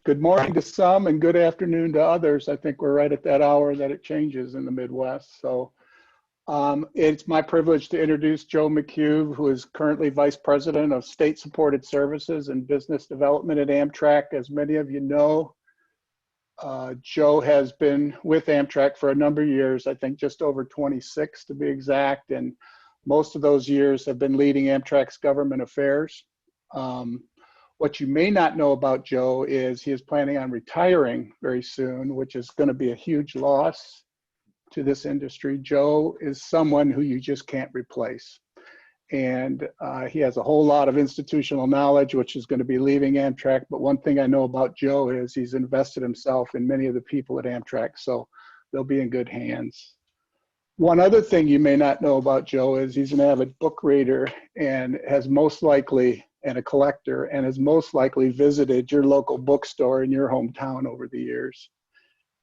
Good morning to some and good afternoon to others. I think we're right at that hour that it changes in the Midwest. So it's my privilege to introduce Joe McHugh, who is currently Vice President of State Supported Services and Business Development at Amtrak. As many of you know, Joe has been with Amtrak for a number of years, I think just over 26 to be exact, and most of those years have been leading Amtrak's government affairs. What you may not know about Joe is he is planning on retiring very soon, which is going to be a huge loss to this industry. Joe is someone who you just can't replace. And he has a whole lot of institutional knowledge, which is going to be leaving Amtrak. But one thing I know about Joe is he's invested himself in many of the people at Amtrak, so they'll be in good hands. One other thing you may not know about Joe is he's an avid book reader and has most likely, and a collector, and has most likely visited your local bookstore in your hometown over the years.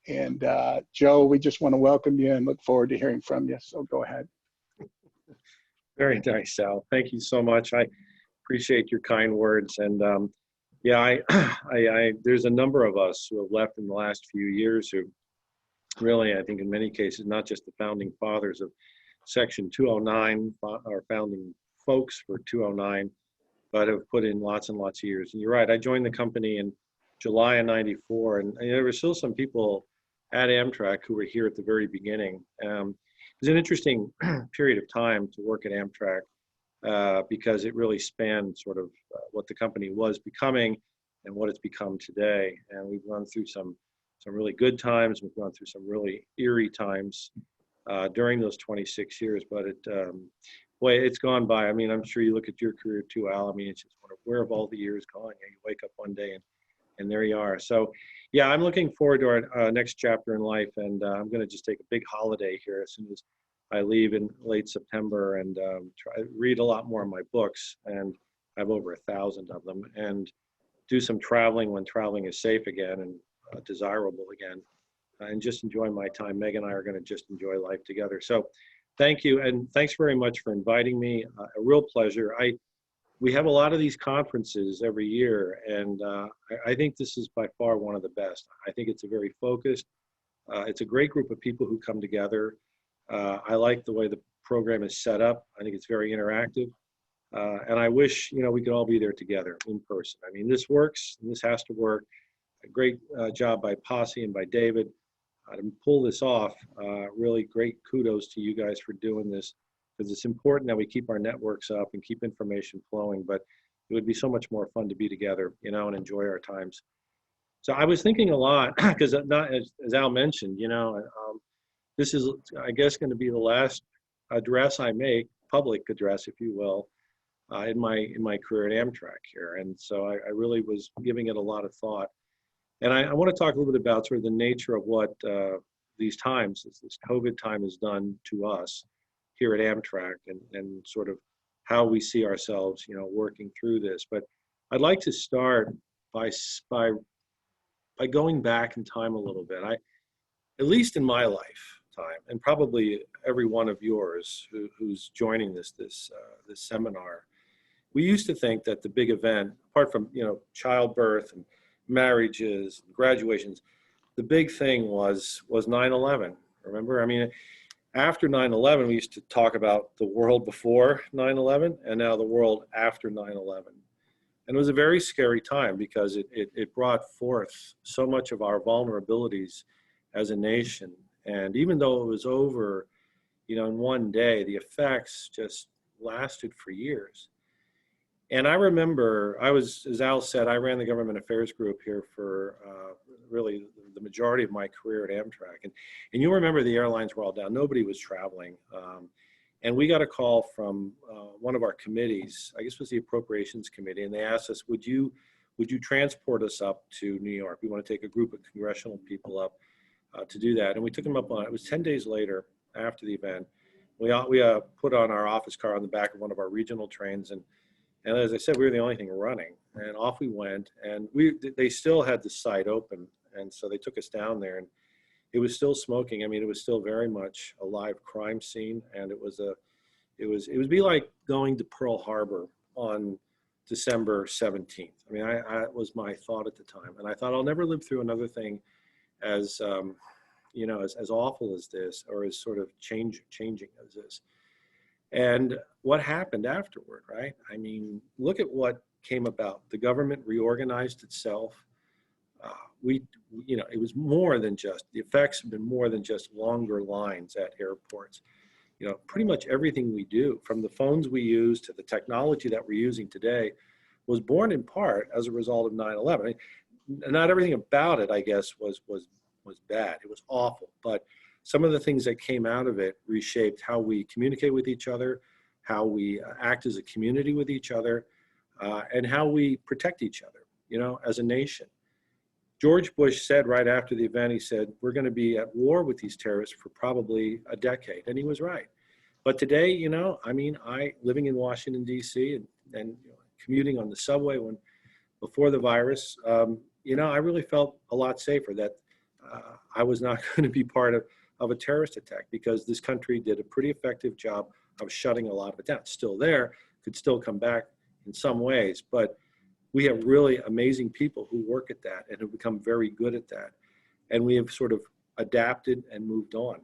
And Joe, we just want to welcome you and look forward to hearing from you. So go ahead. Very nice, Sal. Thank you so much. I appreciate your kind words. And yeah, there's a number of us who have left in the last few years who really, I think in many cases, not just the founding fathers of Section 209, our founding folks for 209, but have put in lots and lots of years. And you're right, I joined the company in July of '94, and there were still some people at Amtrak who were here at the very beginning. It was an interesting period of time to work at Amtrak because it really spanned sort of what the company was becoming and what it's become today. And we've gone through some really good times. We've gone through some really eerie times during those 26 years, but boy, it's gone by. I mean, I'm sure you look at your career too, Al. I mean, it's just where have all the years gone? And you wake up one day and there you are. So yeah, I'm looking forward to our next chapter in life, and I'm going to just take a big holiday here as soon as I leave in late September, and read a lot more of my books, and I have over 1,000 of them, and do some traveling when traveling is safe again and desirable again, and just enjoy my time. Meg and I are going to just enjoy life together. So thank you, and thanks very much for inviting me. A real pleasure. We have a lot of these conferences every year, and I think this is by far one of the best. I think it's a very focused, it's a great group of people who come together. I like the way the program is set up. I think it's very interactive, and I wish we could all be there together in person. I mean, this works, and this has to work. A great job by Posse and by David to pull this off. Really great kudos to you guys for doing this, because it's important that we keep our networks up and keep information flowing, but it would be so much more fun to be together, and enjoy our times. So I was thinking a lot, because not as Al mentioned, this is, I guess, going to be the last address I make, public address, if you will, in my career at Amtrak here. And so I really was giving it a lot of thought. And I want to talk a little bit about sort of the nature of what these times, this COVID time has done to us here at Amtrak, and sort of how we see ourselves, working through this. But I'd like to start by going back in time a little bit. At least in my lifetime, and probably every one of yours who's joining this seminar, we used to think that the big event, apart from childbirth and marriages and graduations, the big thing was 9/11. Remember? I mean, after 9/11, we used to talk about the world before 9/11 and now the world after 9/11. And it was a very scary time because it brought forth so much of our vulnerabilities as a nation. And even though it was over, in one day, the effects just lasted for years. And I remember, as Al said, I ran the government affairs group here for really the majority of my career at Amtrak. And you'll remember the airlines were all down. Nobody was traveling. And we got a call from one of our committees, I guess it was the Appropriations Committee, and they asked us, would you transport us up to New York? We want to take a group of congressional people up to do that. And we took them up on it. It was 10 days later after the event. We put on our office car on the back of one of our regional trains, and as I said, we were the only thing running, and off we went. And they still had the site open, and so they took us down there, and it was still smoking. I mean, it was still very much a live crime scene, and it would be like going to Pearl Harbor on December 17th. I mean, I was my thought at the time, and I thought I'll never live through another thing as as awful as this, or as sort of changing as this. And what happened afterward, right? I mean, look at what came about. The government reorganized itself. It was more than just, the effects have been more than just longer lines at airports. Pretty much everything we do, from the phones we use to the technology that we're using today, was born in part as a result of 9/11. Not everything about it, I guess, was bad. It was awful, but some of the things that came out of it reshaped how we communicate with each other, how we act as a community with each other, and how we protect each other, as a nation. George Bush said right after the event, he said, we're going to be at war with these terrorists for probably a decade. And he was right. But today, I living in Washington, D.C. and commuting on the subway before the virus, I really felt a lot safer that I was not going to be part of a terrorist attack, because this country did a pretty effective job of shutting a lot of it down. It's still there, could still come back in some ways, but we have really amazing people who work at that and have become very good at that. And we have sort of adapted and moved on.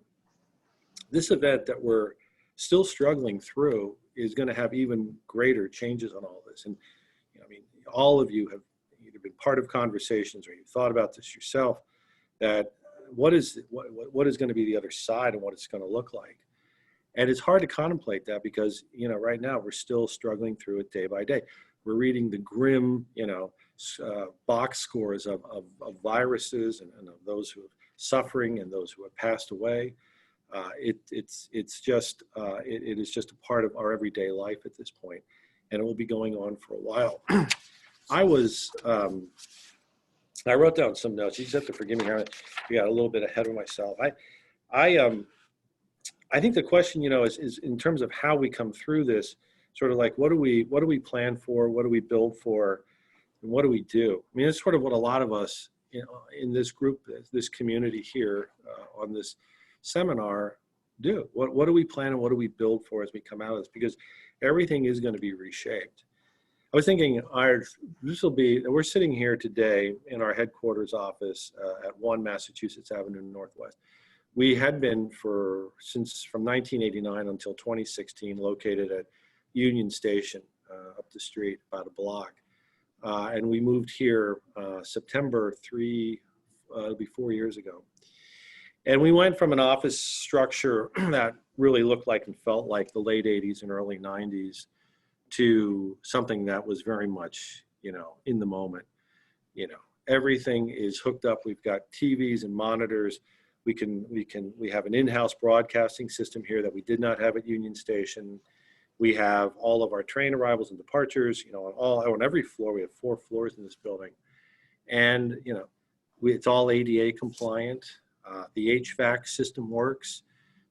This event that we're still struggling through is going to have even greater changes on all this. And all of you have either been part of conversations or you've thought about this yourself, that what is going to be the other side and what it's going to look like. And it's hard to contemplate that because, right now we're still struggling through it day by day. We're reading the grim, box scores of viruses and of those who are suffering and those who have passed away. It is just a part of our everyday life at this point, and it will be going on for a while. I wrote down some notes. You just have to forgive me. I got a little bit ahead of myself. I think the question, is in terms of how we come through this, sort of like, what do we plan for? What do we build for? And what do we do? I mean, it's sort of what a lot of us in this group, this community here on this seminar do. What do we plan and what do we build for as we come out of this? Because everything is going to be reshaped. I was thinking, we're sitting here today in our headquarters office at 1 Massachusetts Avenue Northwest. We had been from 1989 until 2016 located at Union Station up the street, about a block. And we moved here September 3, it'll be 4 years ago. And we went from an office structure that really looked like and felt like the late 80s and early 90s to something that was very much, in the moment. Everything is hooked up. We've got TVs and monitors. We have an in-house broadcasting system here that we did not have at Union Station. We have all of our train arrivals and departures, on every floor. We have 4 floors in this building. And, it's all ADA compliant. The HVAC system works.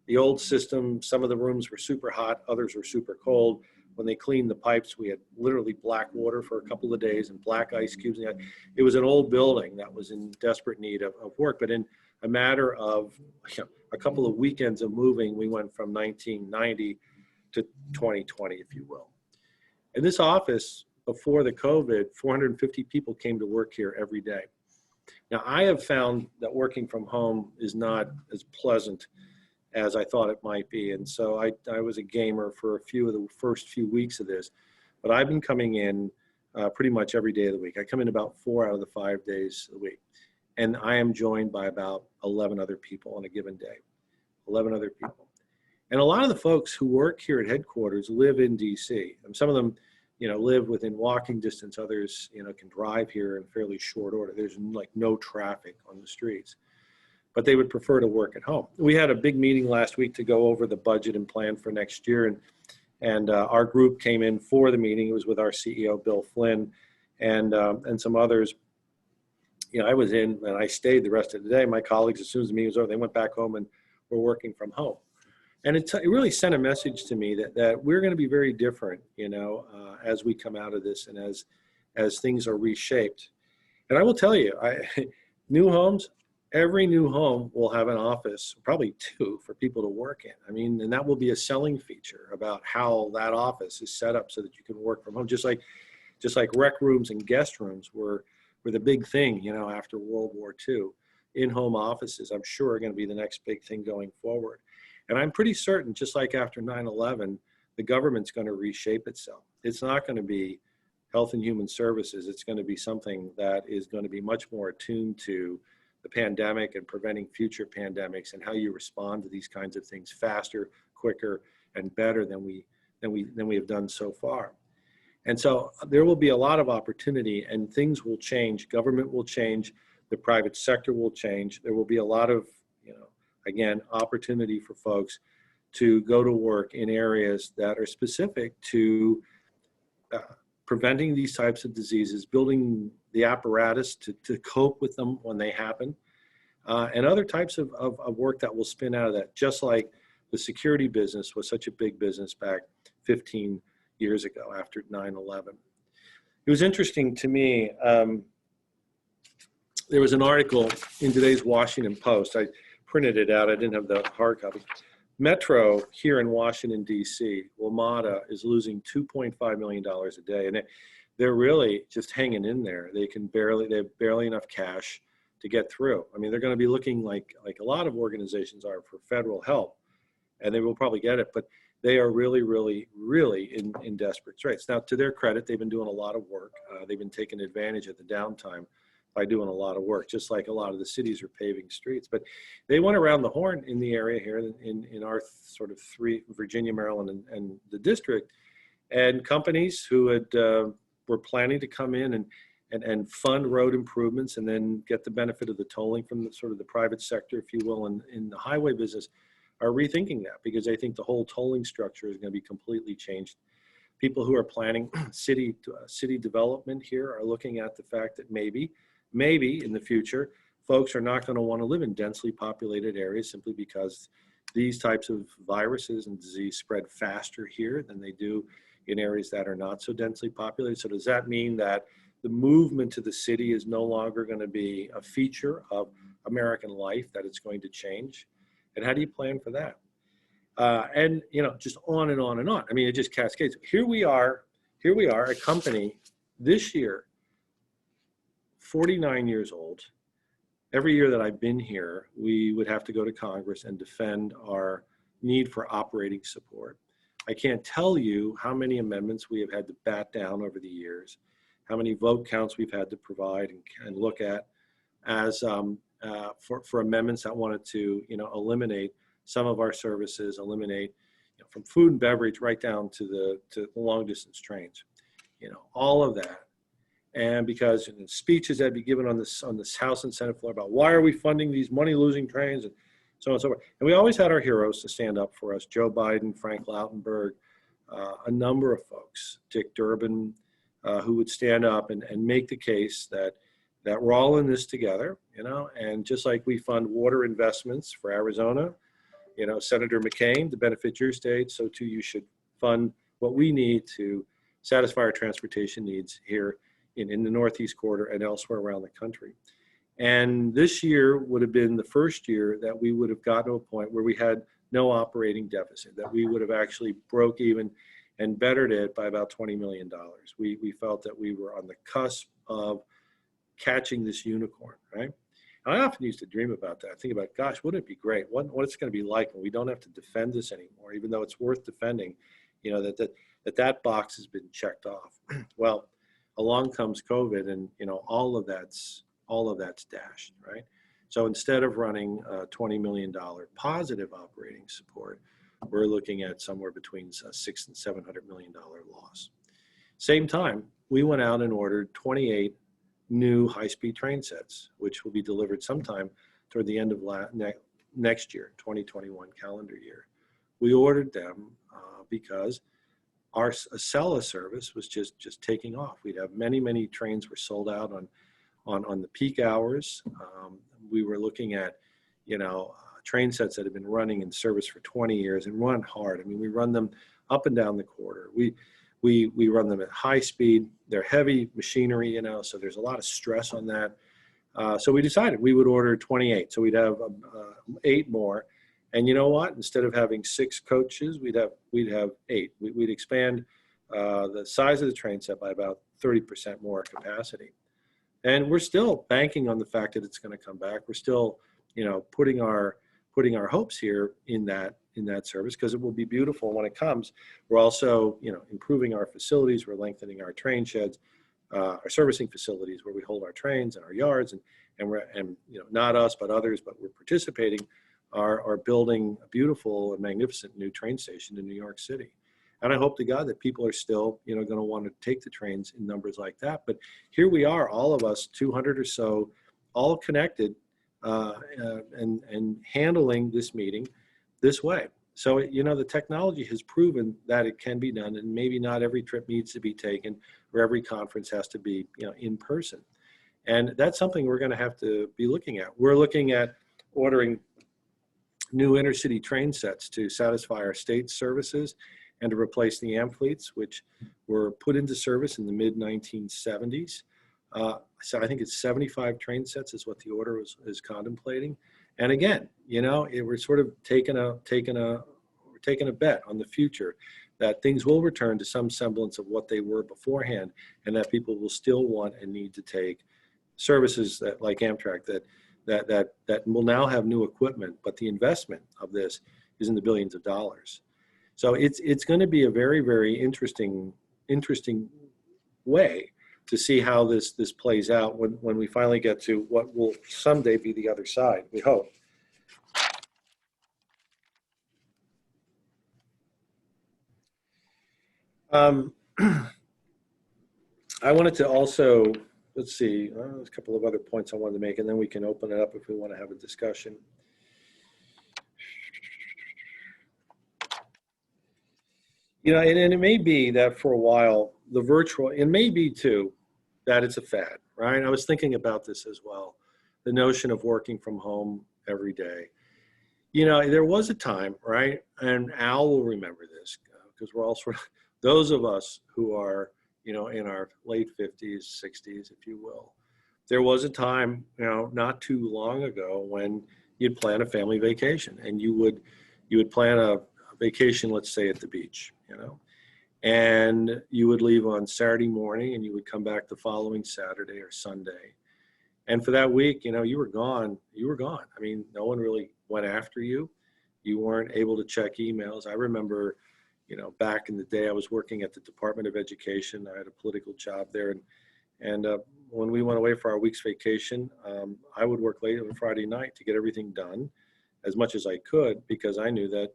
The old system, some of the rooms were super hot, others were super cold. When they cleaned the pipes, we had literally black water for a couple of days and black ice cubes. It was an old building that was in desperate need of work. But in a matter of a couple of weekends of moving, we went from 1990 to 2020, if you will. In this office, before the COVID, 450 people came to work here every day. Now, I have found that working from home is not as pleasant as I thought it might be. And so I was a gamer for a few of the first few weeks of this, but I've been coming in pretty much every day of the week. I come in about 4 out of the 5 days a week. And I am joined by about 11 other people on a given day, 11 other people. And a lot of the folks who work here at headquarters live in DC. And some of them, live within walking distance. Others, can drive here in fairly short order. There's like no traffic on the streets, but they would prefer to work at home. We had a big meeting last week to go over the budget and plan for next year. And our group came in for the meeting. It was with our CEO, Bill Flynn, and some others. I was in and I stayed the rest of the day. My colleagues, as soon as the meeting was over, they went back home and were working from home. And it really sent a message to me that we're going to be very different, as we come out of this and as things are reshaped. And I will tell you, new homes, every new home will have an office, probably 2, for people to work in. I mean, and that will be a selling feature about how that office is set up so that you can work from home. Just like just like rec rooms and guest rooms were the big thing, after World War II. In-home offices, I'm sure, are going to be the next big thing going forward. And I'm pretty certain, just like after 9/11, the government's going to reshape itself. It's not going to be Health and Human Services. It's going to be something that is going to be much more attuned to the pandemic and preventing future pandemics and how you respond to these kinds of things faster, quicker, and better than we have done so far. And so there will be a lot of opportunity, and things will change. Government will change. The private sector will change. There will be a lot of, again, opportunity for folks to go to work in areas that are specific to preventing these types of diseases, building the apparatus to cope with them when they happen, and other types of work that will spin out of that, just like the security business was such a big business back 15 years ago after 9/11. It was interesting to me. There was an article in today's Washington Post. I printed it out. I didn't have the hard copy. Metro here in Washington, D.C., WMATA, is losing $2.5 million a day. And they're really just hanging in there. They have barely enough cash to get through. I mean, they're going to be looking like a lot of organizations are for federal help, and they will probably get it. But they are really, really, really in desperate straits. Now, to their credit, they've been doing a lot of work. They've been taking advantage of the downtime by doing a lot of work, just like a lot of the cities are paving streets. But they went around the horn in the area here in our sort of three, Virginia, Maryland, and the district, and companies who were planning to come in and fund road improvements and then get the benefit of the tolling from the sort of the private sector, if you will, in the highway business, are rethinking that, because they think the whole tolling structure is going to be completely changed. People who are planning city development here are looking at the fact that maybe in the future, folks are not going to want to live in densely populated areas simply because these types of viruses and disease spread faster here than they do in areas that are not so densely populated. So does that mean that the movement to the city is no longer going to be a feature of American life, that it's going to change? And how do you plan for that? And just on and on and on. I mean, it just cascades. Here we are, a company this year, 49 years old. Every year that I've been here, we would have to go to Congress and defend our need for operating support. I can't tell you how many amendments we have had to bat down over the years, how many vote counts we've had to provide and look at as for amendments that wanted to eliminate some of our services, eliminate from food and beverage right down to the long distance trains, all of that. And because in the speeches that be given on this House and Senate floor about why are we funding these money losing trains and so on and so forth. And we always had our heroes to stand up for us: Joe Biden, Frank Lautenberg, a number of folks, Dick Durbin, who would stand up and make the case that we're all in this together, and just like we fund water investments for Arizona, Senator McCain, to benefit your state, so too you should fund what we need to satisfy our transportation needs here in the Northeast Corridor and elsewhere around the country. And this year would have been the first year that we would have gotten to a point where we had no operating deficit, that we would have actually broke even and bettered it by about $20 million. We felt that we were on the cusp of catching this unicorn, right? And I often used to dream about that. I think about, gosh, wouldn't it be great? What it's going to be like when we don't have to defend this anymore, even though it's worth defending, that box has been checked off. Well, along comes COVID, and all of that's dashed, right? So instead of running a $20 million positive operating support, we're looking at somewhere between $600 and $700 million loss. Same time, we went out and ordered 28 new high-speed train sets, which will be delivered sometime toward the end of next year, 2021 calendar year. We ordered them because our Acela service was just taking off. We'd have many trains were sold out on the peak hours. We were looking at, train sets that have been running in service for 20 years and run hard. I mean, we run them up and down the corridor. We run them at high speed. They're heavy machinery, so there's a lot of stress on that. So we decided we would order 28. So we'd have 8 more. And you know what? Instead of having 6 coaches, we'd have 8. We'd expand the size of the train set by about 30% more capacity. And we're still banking on the fact that it's going to come back. We're still, putting our hopes here in that service, because it will be beautiful when it comes. We're also, improving our facilities. We're lengthening our train sheds, our servicing facilities where we hold our trains and our yards, and not us but others, but we're participating, are building a beautiful and magnificent new train station in New York City. And I hope to God that people are still, going to want to take the trains in numbers like that. But here we are, all of us, 200 or so, all connected and handling this meeting this way. So, the technology has proven that it can be done, and maybe not every trip needs to be taken or every conference has to be, in person. And that's something we're going to have to be looking at. We're looking at ordering new intercity train sets to satisfy our state services and to replace the AM fleets, which were put into service in the mid-1970s. So I think it's 75 train sets is what the order is contemplating. And again, we're sort of taking a bet on the future that things will return to some semblance of what they were beforehand, and that people will still want and need to take services that, like Amtrak, that will now have new equipment, but the investment of this is in the billions of dollars. So it's going to be a very, very interesting way to see how this plays out when we finally get to what will someday be the other side, we hope. I wanted to also, let's see, there's a couple of other points I wanted to make, and then we can open it up if we want to have a discussion. And it may be that for a while, it may be too, that it's a fad, right? I was thinking about this as well, the notion of working from home every day. There was a time, right? And Al will remember this, because we're all sort of, those of us who are, in our late 50s, 60s, if you will. There was a time, not too long ago, when you'd plan a family vacation, and you would plan a vacation, let's say at the beach, and you would leave on Saturday morning and you would come back the following Saturday or Sunday. And for that week, you were gone. I mean, no one really went after you. You weren't able to check emails. I remember, back in the day, I was working at the Department of Education. I had a political job there. And when we went away for our week's vacation, I would work late on Friday night to get everything done as much as I could, because I knew that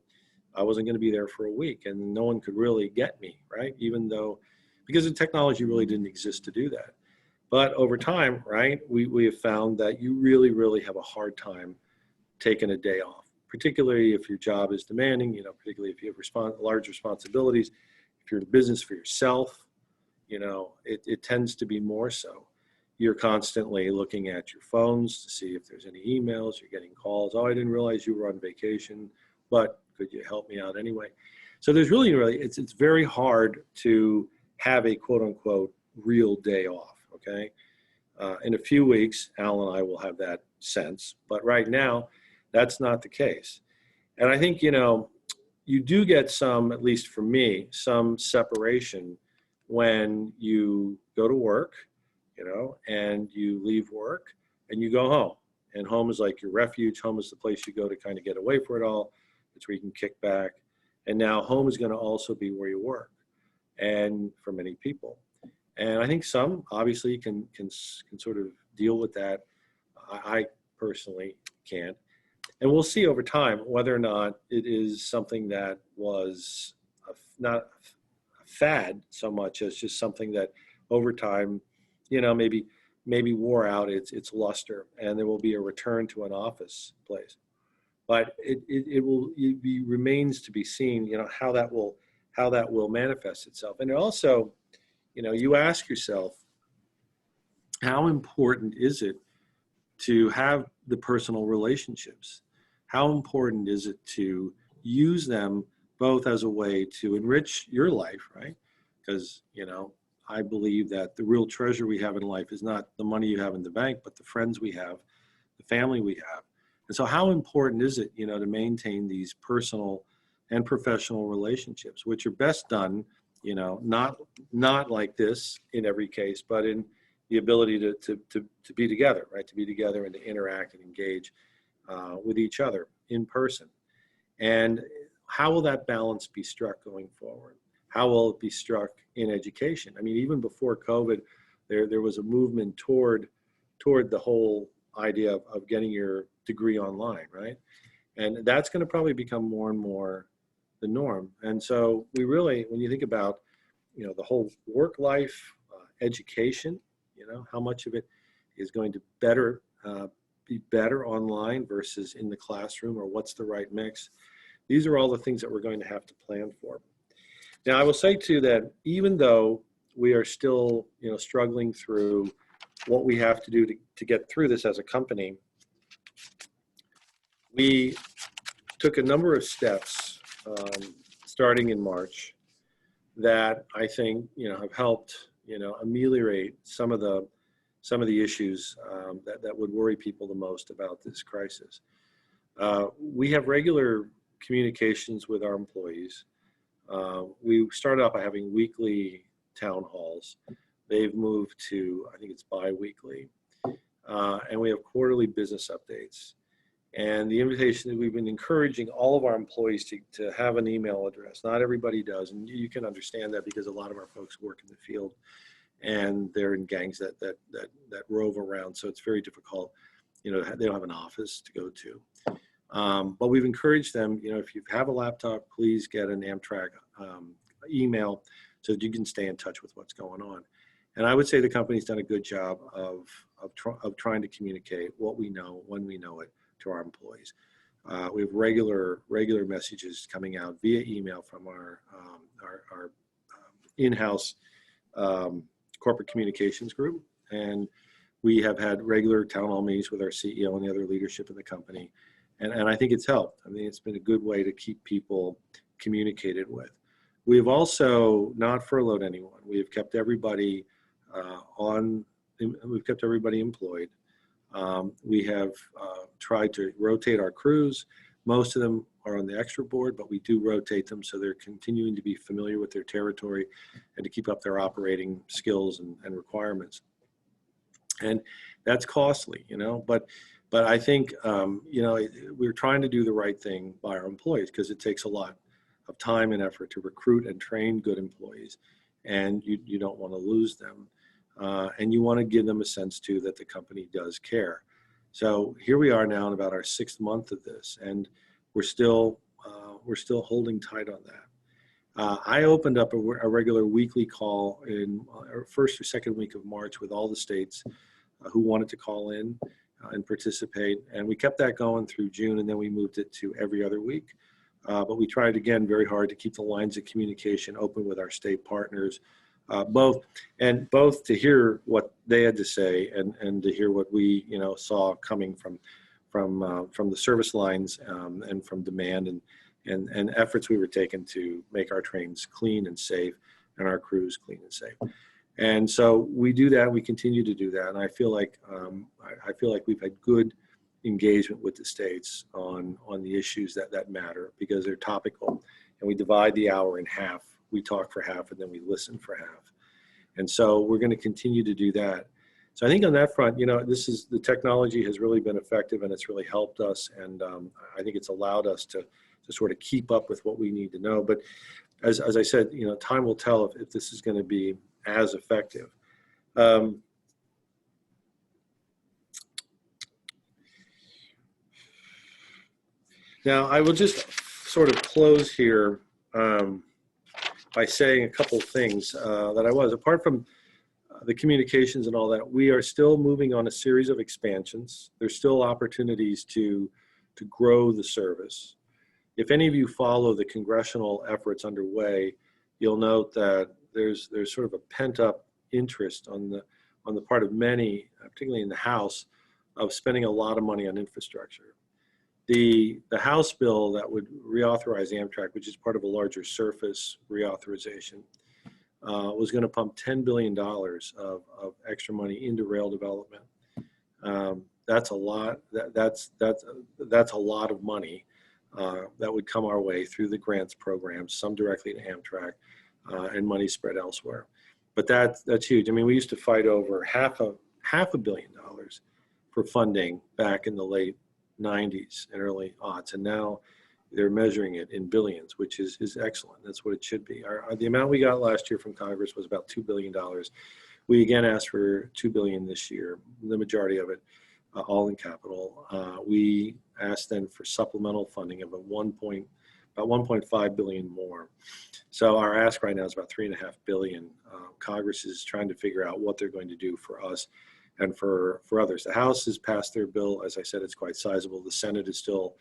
I wasn't going to be there for a week and no one could really get me, right? Because the technology really didn't exist to do that. But over time, right, we have found that you really, really have a hard time taking a day off, particularly if your job is demanding, particularly if you have large responsibilities. If you're in business for yourself, it tends to be more so. You're constantly looking at your phones to see if there's any emails, you're getting calls. Oh, I didn't realize you were on vacation, but could you help me out anyway? So there's really, it's very hard to have a quote unquote real day off, okay? In a few weeks, Al and I will have that sense, but right now, that's not the case. And I think, you do get some, at least for me, some separation when you go to work, and you leave work and you go home. And home is like your refuge. Home is the place you go to kind of get away from it all. It's where you can kick back. And now home is going to also be where you work, and for many people. And I think some obviously can sort of deal with that. I personally can't. And we'll see over time whether or not it is something that was not a fad so much as just something that over time, maybe wore out its luster, and there will be a return to an office place. But it remains to be seen, how that will manifest itself. And also, you ask yourself, how important is it to have the personal relationships? How important is it to use them both as a way to enrich your life, right? Because, I believe that the real treasure we have in life is not the money you have in the bank, but the friends we have, the family we have. And so how important is it, to maintain these personal and professional relationships, which are best done you know, not like this in every case, but in the ability to be together, right? To be together and to interact and engage with each other in person. And how will that balance be struck going forward? How will it be struck in education? I mean, even before COVID, there was a movement toward the whole idea of getting your degree online, right? And that's going to probably become more and more the norm. And so we really, when you think about, you know, the whole work life, education, you know, how much of it is going to be better online versus in the classroom, or what's the right mix? These are all the things that we're going to have to plan for. Now, I will say too that even though we are still, you know, struggling through what we have to do to get through this as a company, we took a number of steps starting in March that I think, you know, have helped, you know, ameliorate some of the issues that would worry people the most about this crisis. We have regular communications with our employees. We started out by having weekly town halls. They've moved to, I think it's bi-weekly. And we have quarterly business updates. And the invitation that we've been encouraging all of our employees to have an email address. Not everybody does, and you can understand that because a lot of our folks work in the field and they're in gangs that rove around. So it's very difficult. You know, they don't have an office to go to. But we've encouraged them, you know, if you have a laptop, please get an Amtrak email so that you can stay in touch with what's going on. And I would say the company's done a good job of trying to communicate what we know when we know it to our employees. We have regular messages coming out via email from our in-house corporate communications group, and we have had regular town hall meetings with our CEO and the other leadership in the company, and I think it's helped. I mean, it's been a good way to keep people communicated with. We have also not furloughed anyone. We have kept everybody we've kept everybody employed. We have tried to rotate our crews. Most of them are on the extra board, but we do rotate them so they're continuing to be familiar with their territory and to keep up their operating skills and requirements. And that's costly, you know, but I think, you know, we're trying to do the right thing by our employees because it takes a lot of time and effort to recruit and train good employees, and you don't want to lose them. And you want to give them a sense too that the company does care. So here we are now in about our 6th month of this, and we're still holding tight on that. I opened up a regular weekly call in our 1st or 2nd week of March with all the states who wanted to call in and participate, and we kept that going through June, and then we moved it to every other week. But we tried again very hard to keep the lines of communication open with our state partners. Both to hear what they had to say and to hear what we, you know, saw coming from the service lines and from demand and efforts we were taking to make our trains clean and safe and our crews clean and safe. And so we do that. We continue to do that, and I feel like we've had good engagement with the states on the issues that matter because they're topical, and we divide the hour in half. We talk for half and then we listen for half. And so we're going to continue to do that. So I think on that front, you know, the technology has really been effective and it's really helped us. And I think it's allowed us to sort of keep up with what we need to know. But as I said, you know, time will tell if this is going to be as effective. Now, I will just sort of close here by saying a couple of things apart from the communications and all that, we are still moving on a series of expansions. There's still opportunities to grow the service. If any of you follow the congressional efforts underway, you'll note that there's sort of a pent-up interest on the part of many, particularly in the House, of spending a lot of money on infrastructure. The House bill that would reauthorize Amtrak, which is part of a larger surface reauthorization, was going to pump $10 billion of extra money into rail development. That's a lot. That's a lot of money that would come our way through the grants program, some directly to Amtrak, and money spread elsewhere. But that's huge. I mean, we used to fight over half a billion dollars for funding back in the late 90s and early aughts, and now they're measuring it in billions, which is excellent. That's what it should be. The amount we got last year from Congress was about $2 billion. We again asked for $2 billion this year, the majority of it all in capital. We asked then for supplemental funding of about 1.5 billion more. So our ask right now is about $3.5 billion. Congress is trying to figure out what they're going to do for us and for others. The House has passed their bill. As I said, it's quite sizable. The Senate is still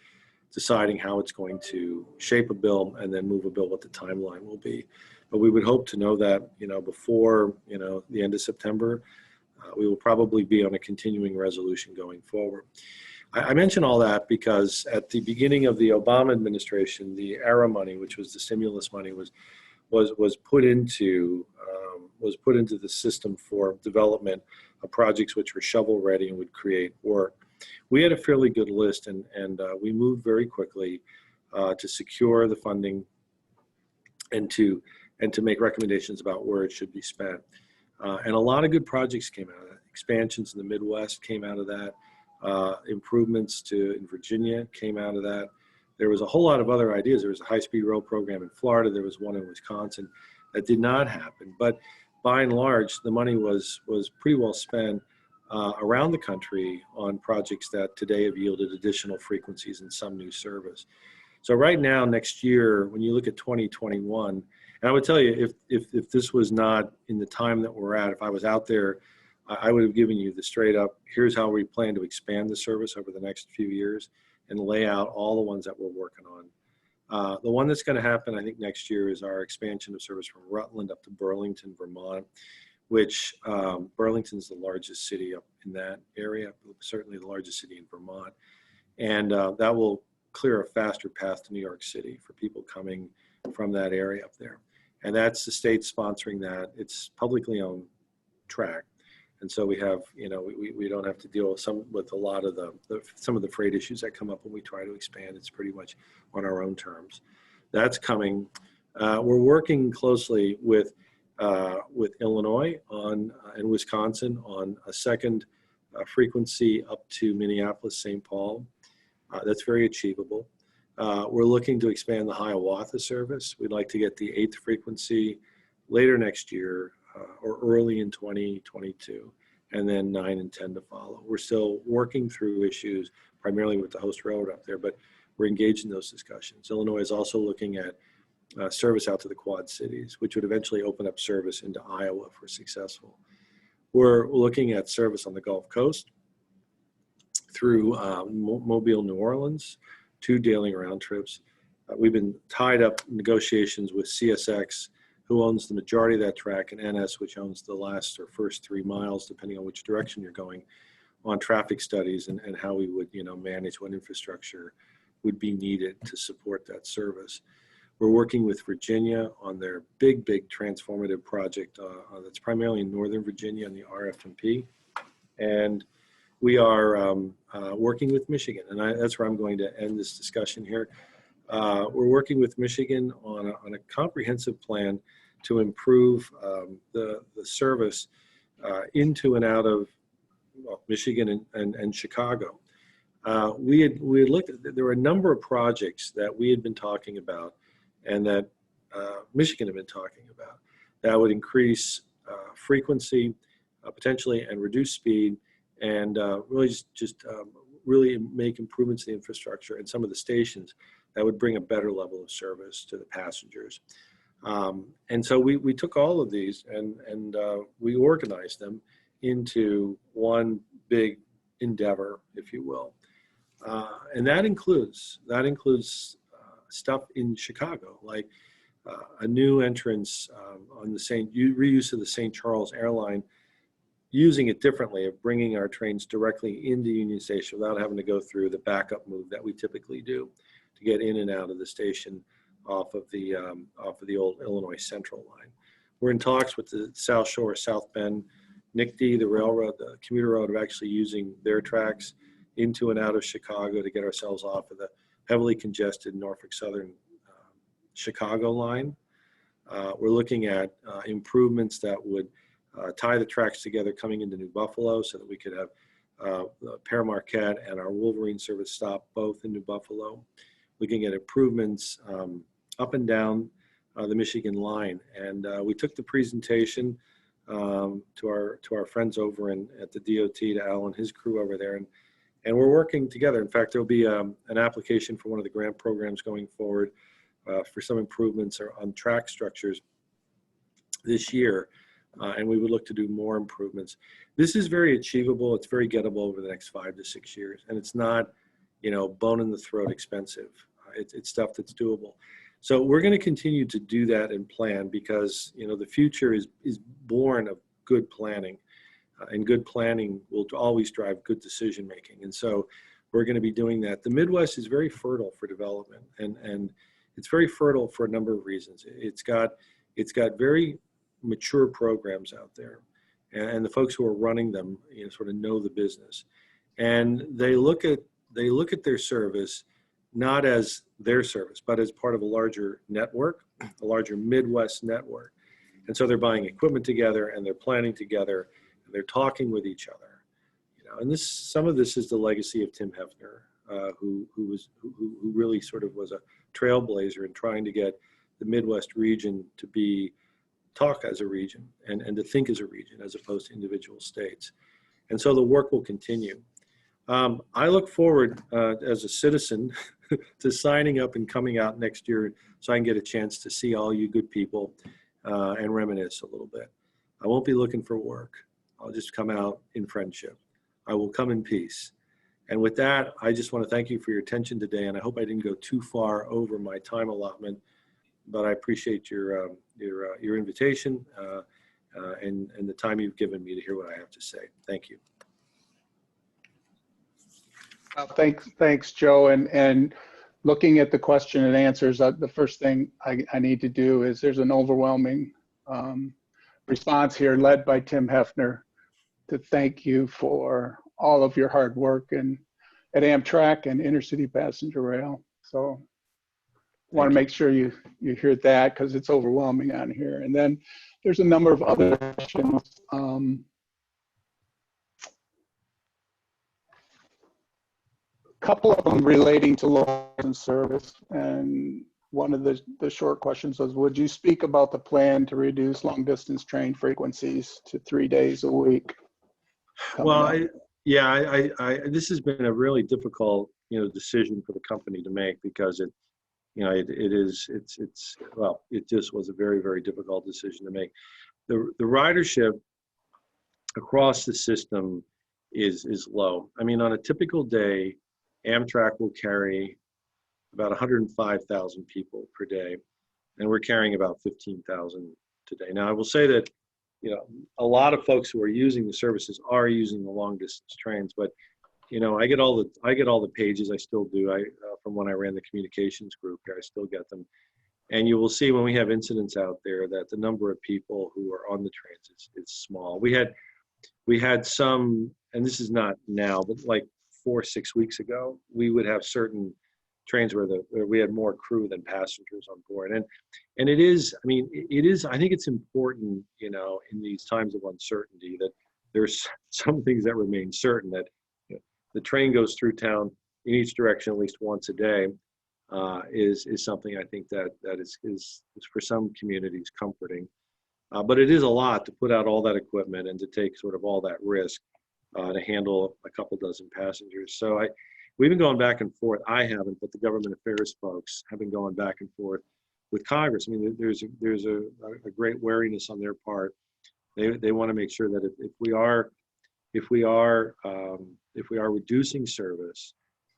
deciding how it's going to shape a bill and then move a bill, what the timeline will be. But we would hope to know that, before, the end of September. We will probably be on a continuing resolution going forward. I mention all that because at the beginning of the Obama administration, the ERA money, which was the stimulus money, was put into the system for development of projects which were shovel ready and would create work. We had a fairly good list, and we moved very quickly to secure the funding and to make recommendations about where it should be spent. And a lot of good projects came out of that. Expansions in the Midwest came out of that. Improvements in Virginia came out of that. There was a whole lot of other ideas. There was a high-speed rail program in Florida. There was one in Wisconsin that did not happen. But by and large, the money was pretty well spent around the country on projects that today have yielded additional frequencies and some new service. So right now, next year, when you look at 2021, and I would tell you, if this was not in the time that we're at, if I was out there, I would have given you the straight up, here's how we plan to expand the service over the next few years and lay out all the ones that we're working on. The one that's going to happen, I think, next year is our expansion of service from Rutland up to Burlington, Vermont, which Burlington's the largest city up in that area, certainly the largest city in Vermont. And that will clear a faster path to New York City for people coming from that area up there. And that's the state sponsoring that. It's publicly owned track. And so we have, we don't have to deal with a lot of some of the freight issues that come up when we try to expand. It's pretty much on our own terms. That's coming. We're working closely with Illinois and Wisconsin on a second frequency up to Minneapolis, St. Paul. That's very achievable. We're looking to expand the Hiawatha service. We'd like to get the 8th frequency later next year or early in 2022, and then 9 and 10 to follow. We're still working through issues primarily with the host railroad up there, but we're engaged in those discussions. Illinois is also looking at service out to the Quad Cities, which would eventually open up service into Iowa if we're successful. We're looking at service on the Gulf Coast through Mobile, New Orleans, 2 daily round trips. We've been tied up in negotiations with CSX, who owns the majority of that track, and NS, which owns the last or first 3 miles, depending on which direction you're going, on traffic studies and how we would, manage what infrastructure would be needed to support that service. We're working with Virginia on their big transformative project that's primarily in Northern Virginia on the RFMP. And we are working with Michigan, and that's where I'm going to end this discussion here. We're working with Michigan on a comprehensive plan to improve the service into and out of Michigan and Chicago. We had looked at, there were a number of projects that we had been talking about and that Michigan had been talking about that would increase frequency potentially and reduce speed and really really make improvements in the infrastructure and some of the stations that would bring a better level of service to the passengers. And so we took all of these and we organized them into one big endeavor, if you will. And that includes stuff in Chicago, like a new entrance on the reuse of the St. Charles airline, using it differently, of bringing our trains directly into Union Station without having to go through the backup move that we typically do to get in and out of the station off of the old Illinois Central line. We're in talks with the South Shore, South Bend, NICD, the railroad, the commuter road, of actually using their tracks into and out of Chicago to get ourselves off of the heavily congested Norfolk Southern Chicago line. We're looking at improvements that would tie the tracks together coming into New Buffalo so that we could have Pere Marquette and our Wolverine service stop both in New Buffalo. Looking at improvements up and down the Michigan line. And we took the presentation to our friends over at the DOT, to Al and his crew over there. And we're working together. In fact, there'll be an application for one of the grant programs going forward for some improvements on track structures this year. And we would look to do more improvements. This is very achievable. It's very gettable over the next 5 to 6 years. And it's not, bone in the throat expensive. It's stuff that's doable. So we're going to continue to do that and plan because, the future is born of good planning. And good planning will always drive good decision making. And so we're going to be doing that. The Midwest is very fertile for development. And it's very fertile for a number of reasons. It's got very mature programs out there, and the folks who are running them, sort of know the business, and they look at their service not as their service, but as part of a larger network, a larger Midwest network. And so they're buying equipment together, and they're planning together, and they're talking with each other. And some of this is the legacy of Tim Hefner, who really sort of was a trailblazer in trying to get the Midwest region to talk as a region and to think as a region as opposed to individual states. And so the work will continue. I look forward as a citizen to signing up and coming out next year so I can get a chance to see all you good people and reminisce a little bit. I won't be looking for work. I'll just come out in friendship. I will come in peace. And with that, I just want to thank you for your attention today. And I hope I didn't go too far over my time allotment, but I appreciate your invitation and the time you've given me to hear what I have to say. Thank you. Thanks, Joe. And looking at the question and answers, the first thing I need to do is there's an overwhelming response here led by Tim Hefner to thank you for all of your hard work at Amtrak and Intercity Passenger Rail. So I want to make sure you hear that because it's overwhelming on here. And then there's a number of other questions. A couple of them relating to long distance service. And one of the short questions was, would you speak about the plan to reduce long distance train frequencies to 3 days a week? Well, this has been a really difficult, decision for the company to make because it just was a very, very difficult decision to make. The ridership across the system is low. I mean, on a typical day, Amtrak will carry about 105,000 people per day, and we're carrying about 15,000 today. Now, I will say that, a lot of folks who are using the services are using the long distance trains, but I get all the pages. I still do. From when I ran the communications group here, I still get them. And you will see when we have incidents out there that the number of people who are on the trains is small. We had some, and this is not now, but like 4 or 6 weeks ago, we would have certain trains where we had more crew than passengers on board. And it is, I think it's important, in these times of uncertainty that there's some things that remain certain, that the train goes through town in each direction at least once a day is something I think that is for some communities comforting. But it is a lot to put out all that equipment and to take sort of all that risk to handle a couple dozen passengers. So we've been going back and forth. I haven't, but the government affairs folks have been going back and forth with Congress. I mean, there's a great wariness on their part. They want to make sure that if we are reducing service,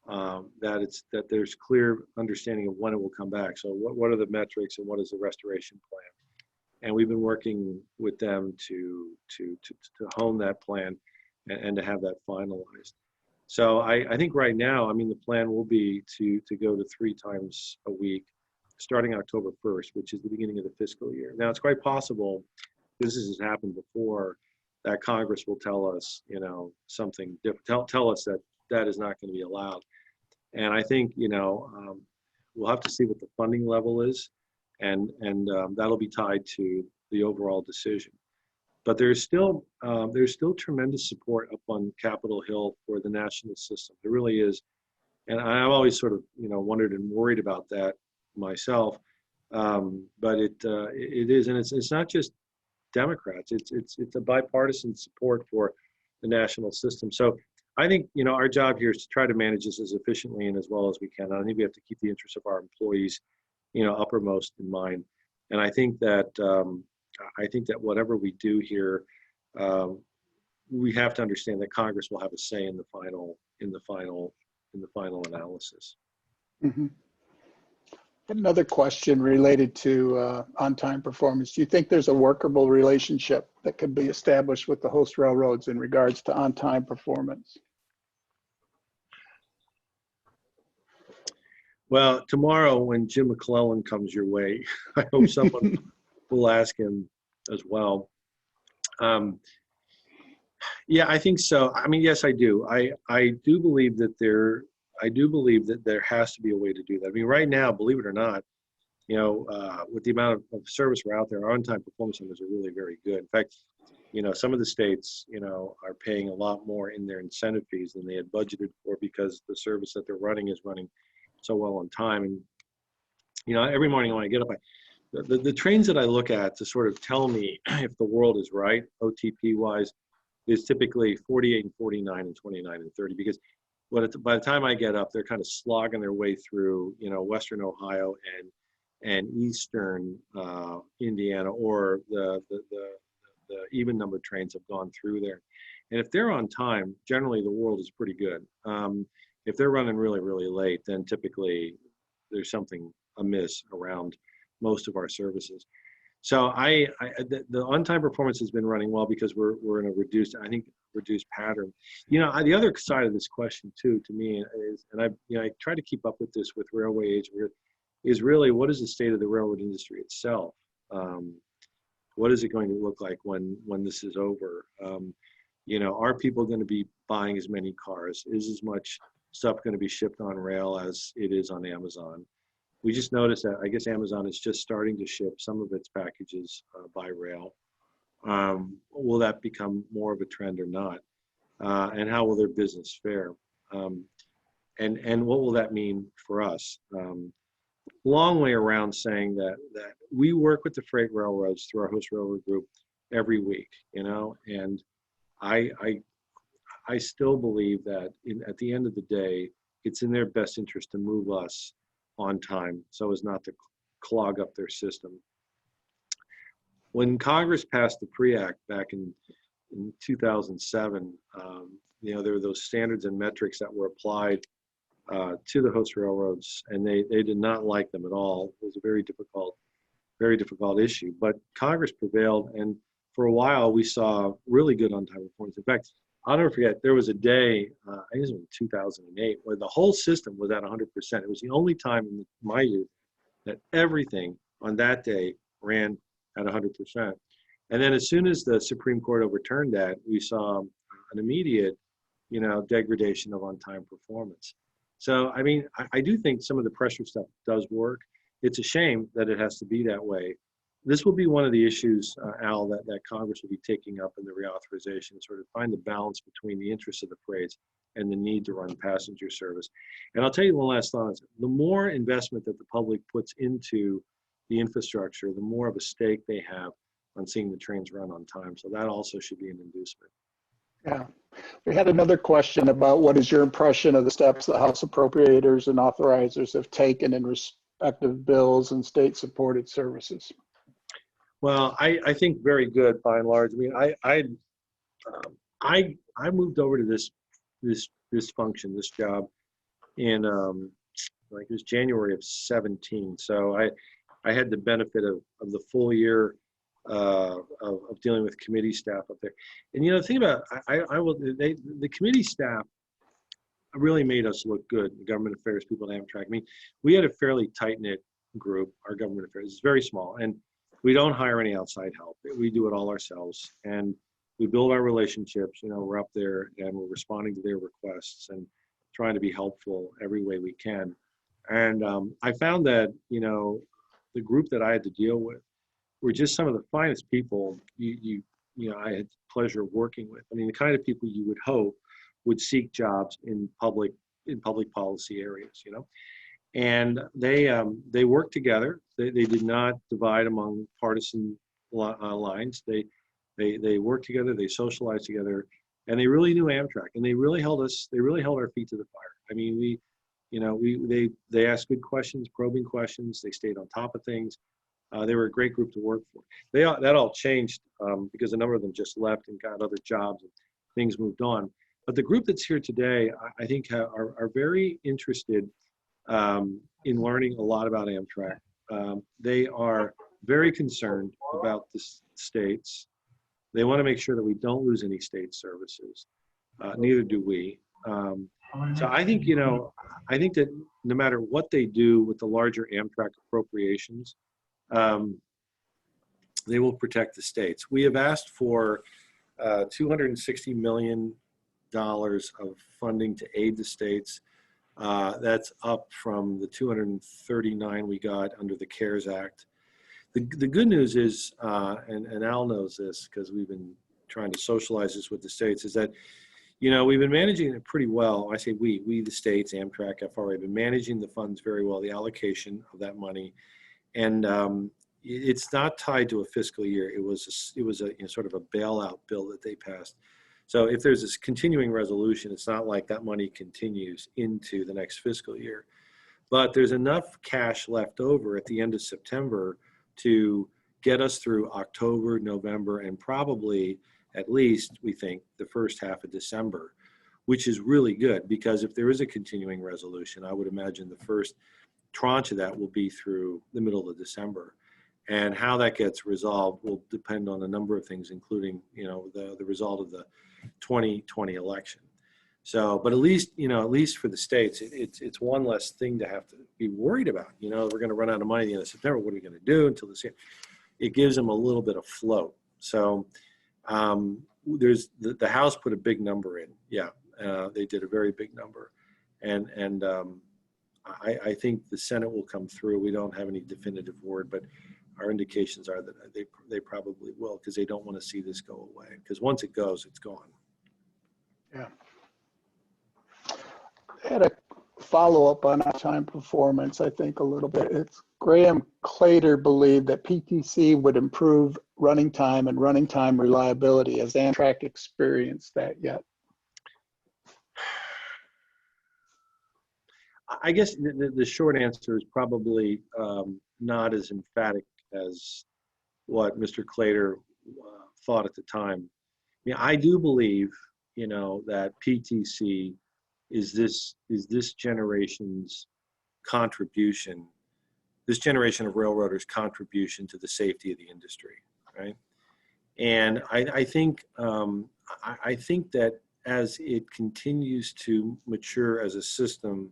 that there's clear understanding of when it will come back. So what are the metrics and what is the restoration plan? And we've been working with them to hone that plan and to have that finalized. So I think right now, the plan will be to go to 3 times a week, starting October 1st, which is the beginning of the fiscal year. Now, it's quite possible, this has happened before, that Congress will tell us, something different, tell us that is not going to be allowed. And I think, we'll have to see what the funding level is. and that'll be tied to the overall decision. But there's still tremendous support up on Capitol Hill for the national system. There really is, and I've always sort of wondered and worried about that myself. But it is, and it's not just Democrats. It's a bipartisan support for the national system. So I think our job here is to try to manage this as efficiently and as well as we can. I think we have to keep the interests of our employees, uppermost in mind. And I think that whatever we do here, we have to understand that Congress will have a say in the final analysis. Mm-hmm. Another question related to on-time performance. Do you think there's a workable relationship that could be established with the host railroads in regards to on-time performance? Well, tomorrow when Jim McClellan comes your way, I hope someone will ask him as well. Yeah, I think so. I mean, yes, I do. I do believe that there has to be a way to do that. I mean, right now, believe it or not, with the amount of service we're out there, our on-time performance numbers are really very good. In fact, some of the states, are paying a lot more in their incentive fees than they had budgeted for because the service that they're running is running so well on time. And, every morning when I get up, the trains that I look at to sort of tell me if the world is right, OTP wise, is typically 48 and 49 and 29 and 30, because by the time I get up, they're kind of slogging their way through, Western Ohio and Eastern Indiana, or the even numbered trains have gone through there. And if they're on time, generally the world is pretty good. If they're running really, really late, then typically there's something amiss around most of our services. So the on-time performance has been running well because we're in a reduced pattern. The other side of this question too, to me, is, and I try to keep up with this with railway age, is really what is the state of the railroad industry itself? What is it going to look like when this is over? Are people going to be buying as many cars? Is as much stuff going to be shipped on rail as it is on Amazon? We just noticed that I guess Amazon is just starting to ship some of its packages by rail. Will that become more of a trend or not? And how will their business fare? And what will that mean for us? Long way around saying that we work with the freight railroads through our host railroad group every week, and I still believe that at the end of the day, it's in their best interest to move us on time so as not to clog up their system. When Congress passed the PRE-Act back in 2007, there were those standards and metrics that were applied to the host railroads, and they did not like them at all. It was a very difficult issue, but Congress prevailed, and for a while we saw really good on-time performance. In fact, I'll never forget, there was a day, I think it was in 2008, where the whole system was at 100%. It was the only time in my youth that everything on that day ran at 100%. And then as soon as the Supreme Court overturned that, we saw an immediate, degradation of on-time performance. So, I mean, I do think some of the pressure stuff does work. It's a shame that it has to be that way. This will be one of the issues, Al, that Congress will be taking up in the reauthorization, sort of find the balance between the interests of the freights and the need to run passenger service. And I'll tell you one last thought. The more investment that the public puts into the infrastructure, the more of a stake they have on seeing the trains run on time. So that also should be an inducement. Yeah. We had another question about what is your impression of the steps the House appropriators and authorizers have taken in respective bills and state-supported services? Well, I think very good by and large. I mean, I moved over to this function, this job, in like it was January of 17. So I had the benefit of the full year of dealing with committee staff up there. And the thing about the committee staff really made us look good. The government affairs people at Amtrak. I mean, we had a fairly tight knit group. Our government affairs is very small, and we don't hire any outside help. We do it all ourselves, and we build our relationships. We're up there and we're responding to their requests and trying to be helpful every way we can. And I found that, the group that I had to deal with were just some of the finest people I had the pleasure of working with. I mean, the kind of people you would hope would seek jobs in public policy areas, and they worked together. They did not divide among partisan lines. They worked together. They socialized together, and they really knew Amtrak, and they really held our feet to the fire. I mean, they asked good questions, probing questions. They stayed on top of things. They were a great group to work for. That all changed because a number of them just left and got other jobs, and things moved on. But the group that's here today, I think, are very interested in learning a lot about Amtrak. They are very concerned about the states. They want to make sure that we don't lose any state services. Neither do we. So I think, I think that no matter what they do with the larger Amtrak appropriations, they will protect the states. We have asked for $260 million of funding to aid the states. That's up from the 239 we got under the CARES Act. The good news is, and Al knows this because we've been trying to socialize this with the states, is that we've been managing it pretty well. I say we the states, Amtrak, FRA, have been managing the funds very well, the allocation of that money, and it's not tied to a fiscal year. It was a sort of a bailout bill that they passed. So if there's this continuing resolution, it's not like that money continues into the next fiscal year. But there's enough cash left over at the end of September to get us through October, November, and probably at least, we think, the first half of December, which is really good because if there is a continuing resolution, I would imagine the first tranche of that will be through the middle of December. And how that gets resolved will depend on a number of things, including, the result of the 2020 election. So, but at least for the states, it's one less thing to have to be worried about. We're going to run out of money at the end of September. What are we going to do until this year? It gives them a little bit of float. So there's the House put a big number in. Yeah, they did a very big number. And I think the Senate will come through. We don't have any definitive word, but our indications are that they probably will because they don't want to see this go away. Because once it goes, it's gone. Yeah. I had a follow-up on on-time performance, I think, a little bit. It's Graham Claytor believed that PTC would improve running time and running time reliability. Has Amtrak experienced that yet? I guess the short answer is probably not as emphatic as what Mr. Claytor thought at the time. I mean, I do believe, that PTC is this generation's contribution, this generation of railroaders' contribution to the safety of the industry, right? And I think that as it continues to mature as a system,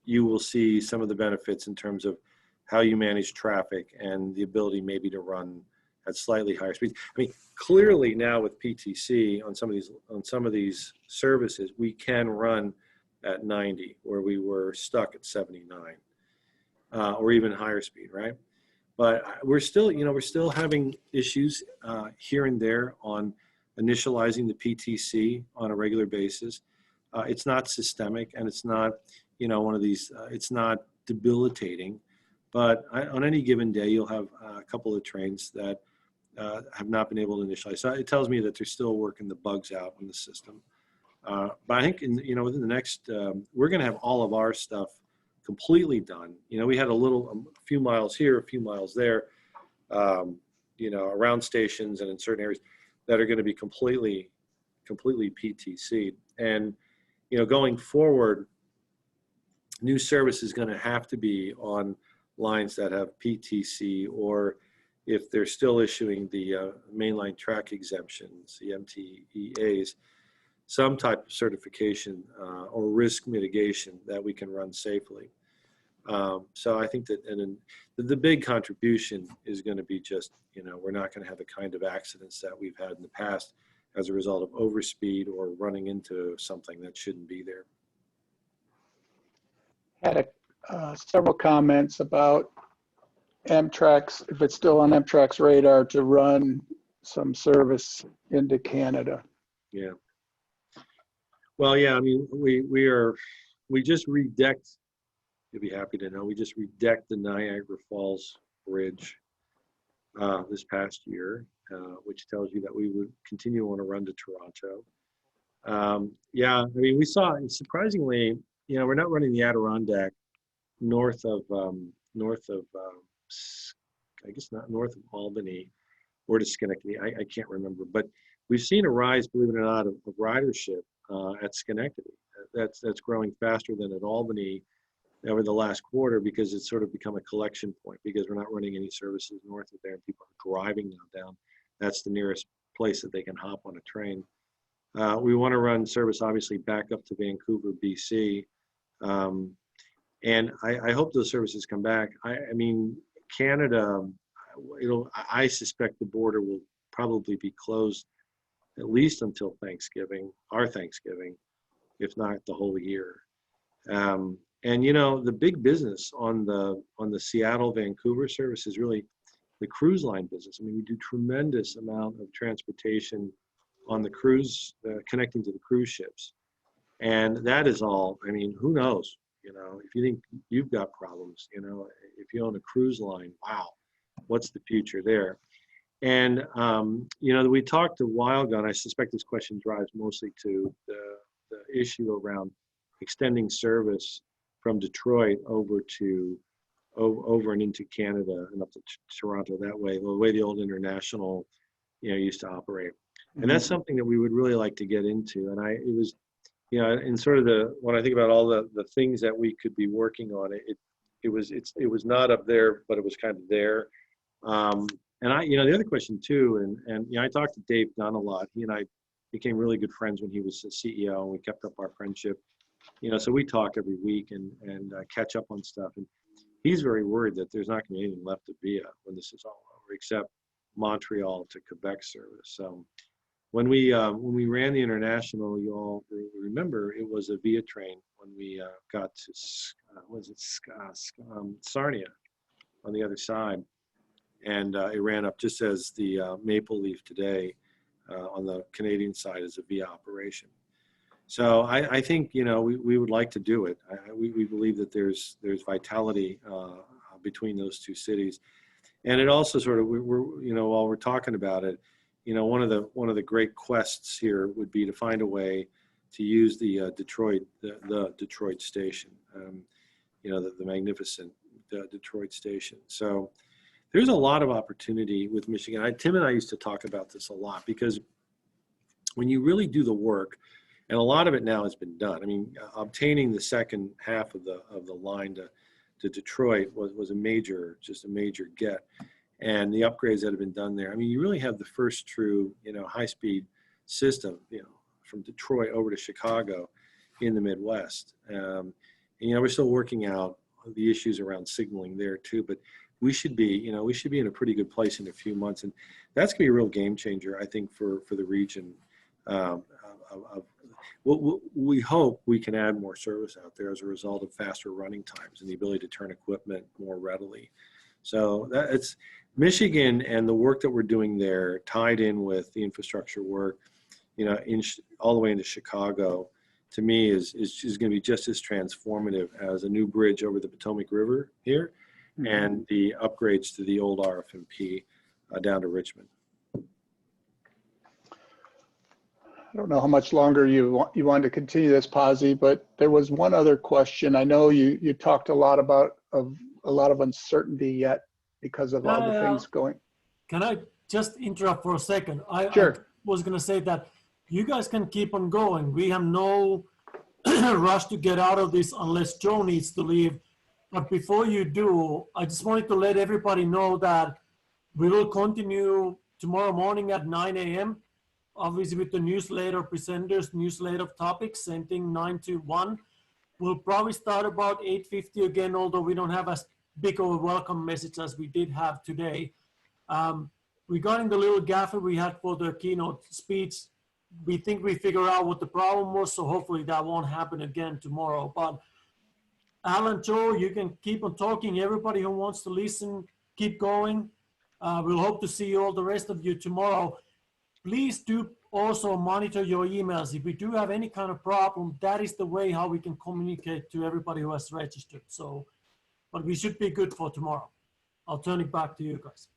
you will see some of the benefits in terms of how you manage traffic and the ability maybe to run at slightly higher speeds. I mean, clearly now with PTC on some of these services, we can run at 90 where we were stuck at 79 or even higher speed, right? But we're still having issues here and there on initializing the PTC on a regular basis. It's not systemic and it's not, one of these, it's not debilitating, but on any given day, you'll have a couple of trains that have not been able to initialize. So it tells me that they're still working the bugs out in the system. But I think within the next, we're going to have all of our stuff completely done. We had a few miles here, a few miles there, around stations and in certain areas that are going to be completely PTC'd. And, going forward, new service is going to have to be on lines that have PTC, or if they're still issuing the mainline track exemptions, the MTEAs, some type of certification or risk mitigation that we can run safely. So I think that, and then the big contribution is going to be just, we're not going to have the kind of accidents that we've had in the past as a result of overspeed or running into something that shouldn't be there. Had several comments about Amtrak's, if it's still on Amtrak's radar, to run some service into Canada. Yeah. Well, yeah, I mean, we just redecked, you'll be happy to know, we just redecked the Niagara Falls Bridge this past year, which tells you that we would continue on a run to Toronto. Yeah, I mean, we saw, surprisingly, you know, we're not running the Adirondack north of, I guess not north of Albany or to Schenectady, I can't remember, but we've seen a rise, believe it or not, of ridership at Schenectady. That's growing faster than at Albany over the last quarter because it's sort of become a collection point because we're not running any services north of there and people are driving now down. That's the nearest place that they can hop on a train. We want to run service obviously back up to Vancouver, BC. And I hope those services come back. I mean, Canada, I suspect the border will probably be closed at least until Thanksgiving, our Thanksgiving, if not the whole year. And you know, the big business on the Seattle Vancouver service is really the cruise line business. I mean, we do tremendous amount of transportation on the cruise, connecting to the cruise ships, and that is all. I mean, who knows? You know, if you think you've got problems, you know, if you own a cruise line, wow, what's the future there? And you know, we talked a while ago, and I suspect this question drives mostly to the issue around extending service from Detroit over and into Canada and up to Toronto that way, the way the old international, you know, used to operate. And that's something that we would really like to get into. And it was, you know, in sort of when I think about all the things that we could be working on, it was not up there, but it was kind of there. And you know, the other question too, and you know, I talked to Dave Dunn a lot. He and I became really good friends when he was the CEO, and we kept up our friendship. You know, so we talk every week and catch up on stuff. And he's very worried that there's not going to be anything left of VIA when this is all over, except Montreal to Quebec service. So when we ran the international, you all remember it was a VIA train when we got to Sarnia on the other side, and it ran up just as the Maple Leaf today on the Canadian side is a VIA operation. So I think, you know, we would like to do it. We believe that there's vitality between those two cities, and it also sort of we're you know, while we're talking about it, you know, one of the great quests here would be to find a way to use the Detroit station, you know, the magnificent Detroit station. So there's a lot of opportunity with Michigan. Tim and I used to talk about this a lot because when you really do the work. And a lot of it now has been done. I mean, obtaining the second half of the line to Detroit was a major get. And the upgrades that have been done there. I mean, you really have the first true, you know, high-speed system, you know, from Detroit over to Chicago in the Midwest. And, you know, we're still working out the issues around signaling there too, but we should be in a pretty good place in a few months. And that's gonna be a real game changer, I think, for the region. We hope we can add more service out there as a result of faster running times and the ability to turn equipment more readily. So it's Michigan and the work that we're doing there tied in with the infrastructure work, you know, all the way into Chicago, to me is going to be just as transformative as a new bridge over the Potomac River here and the upgrades to the old RFMP down to Richmond. I don't know how much longer you want to continue this, Pazzi, but there was one other question. I know you talked a lot about a lot of uncertainty yet because of all the things going. Can I just interrupt for a second? Sure. I was going to say that you guys can keep on going. We have no rush to get out of this unless Joe needs to leave. But before you do, I just wanted to let everybody know that we will continue tomorrow morning at 9 a.m. Obviously with the newsletter presenters, newsletter topics, same thing, 9 to 1. We'll probably start about 8:50 again, although we don't have as big of a welcome message as we did have today. Regarding the little gaffe we had for the keynote speech, we think we figured out what the problem was, so hopefully that won't happen again tomorrow. But Alan, Joe, you can keep on talking. Everybody who wants to listen, keep going. We'll hope to see all the rest of you tomorrow. Please do also monitor your emails. If we do have any kind of problem, that is the way how we can communicate to everybody who has registered. So, but we should be good for tomorrow. I'll turn it back to you guys.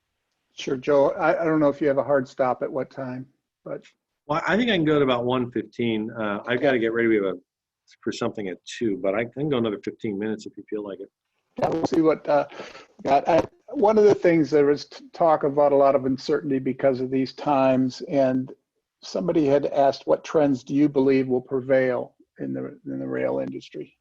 Sure, Joe. I don't know if you have a hard stop at what time, but. Well, I think I can go to about 1:15. I've got to get ready. We have for something at 2, but I can go another 15 minutes if you feel like it. Yeah, we'll see what one of the things, there was talk about a lot of uncertainty because of these times, and somebody had asked, what trends do you believe will prevail in the rail industry?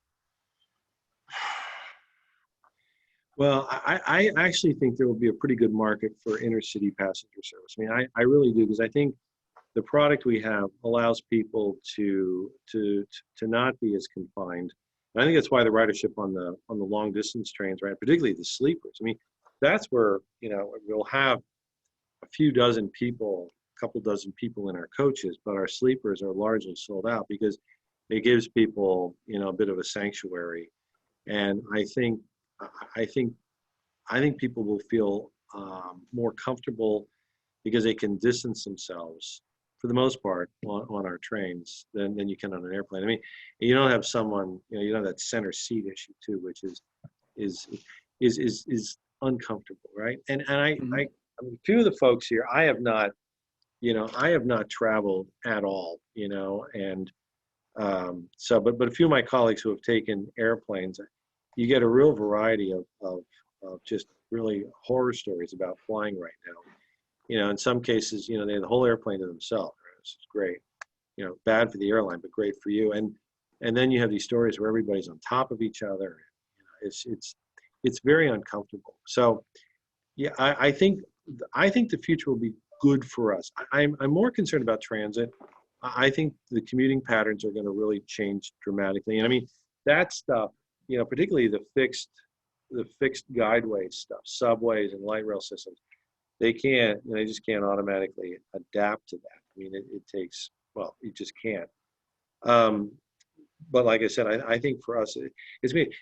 Well, I actually think there will be a pretty good market for intercity passenger service. I mean, I really do, because I think the product we have allows people to not be as confined. And I think that's why the ridership on the long distance trains, right, particularly the sleepers. I mean, that's where, you know, we'll have a few dozen people, a couple dozen people in our coaches, but our sleepers are largely sold out because it gives people, you know, a bit of a sanctuary. And I think people will feel more comfortable because they can distance themselves for the most part on our trains than you can on an airplane. I mean, you don't have someone, you know, you don't have that center seat issue too, which is uncomfortable, right? And I mean, a few of the folks here, I have not traveled at all, you know, and so, but a few of my colleagues who have taken airplanes, you get a real variety of just really horror stories about flying right now. You know, in some cases, you know, they have the whole airplane to themselves, right? Which is great. You know, bad for the airline, but great for you. And then you have these stories where everybody's on top of each other. You know, it's very uncomfortable. So, yeah, I think the future will be good for us. I'm more concerned about transit. I think the commuting patterns are going to really change dramatically. And I mean, that stuff, you know, particularly the fixed guideway stuff, subways and light rail systems, they just can't automatically adapt to that. I mean, it takes, well, you just can't. But like I said, I think for us,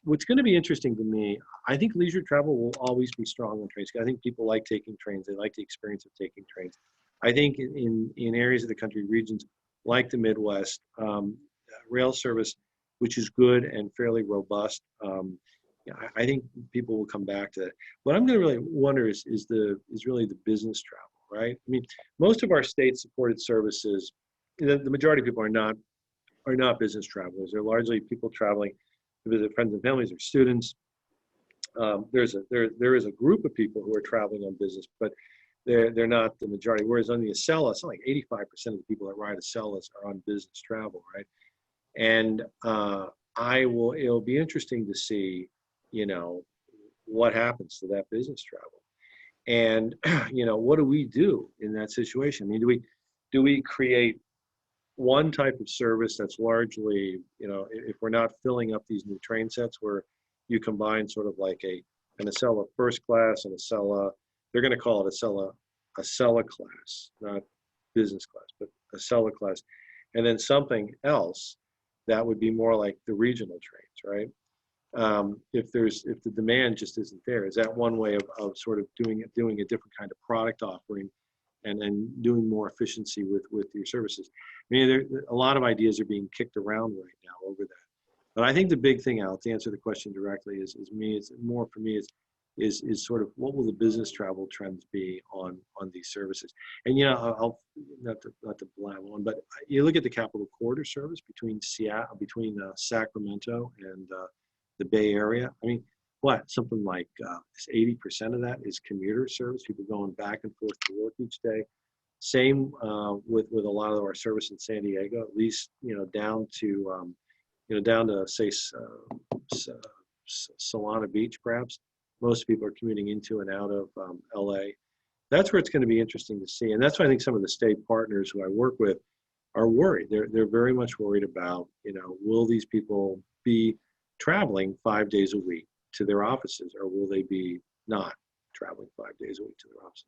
what's going to be interesting to me, I think leisure travel will always be strong on trains. I think people like taking trains. They like the experience of taking trains. I think in areas of the country, regions like the Midwest, rail service, which is good and fairly robust, I think people will come back to that. What I'm going to really wonder is really the business travel, right? I mean, most of our state-supported services, the majority of people are not business travelers. They're largely people traveling to visit friends and families or students. There is a group of people who are traveling on business, but they're not the majority. Whereas on the Acela, something like 85% of the people that ride Acelas are on business travel, right? And it'll be interesting to see, you know, what happens to that business travel. And, you know, what do we do in that situation? I mean, do we create one type of service that's largely, you know, if we're not filling up these new train sets where you combine sort of like an Acela first class and Acela, they're going to call it Acela class, not business class, but Acela class. And then something else that would be more like the regional trains, right? If the demand just isn't there, is that one way of sort of doing a different kind of product offering and doing more efficiency with your services? I mean, a lot of ideas are being kicked around right now over that. But I think the big thing, Al, to answer the question directly, is sort of what will the business travel trends be on these services? And, you know, I'll not to blab on, but you look at the Capital Corridor service between Sacramento and the Bay Area. I mean, something like 80% of that is commuter service, people going back and forth to work each day. Same with a lot of our service in San Diego, at least, you know, down to say Solana Beach, perhaps. Most people are commuting into and out of LA. That's where it's going to be interesting to see. And that's why I think some of the state partners who I work with are worried. They're very much worried about, you know, will these people be traveling 5 days a week to their offices, or will they be not traveling 5 days a week to their offices?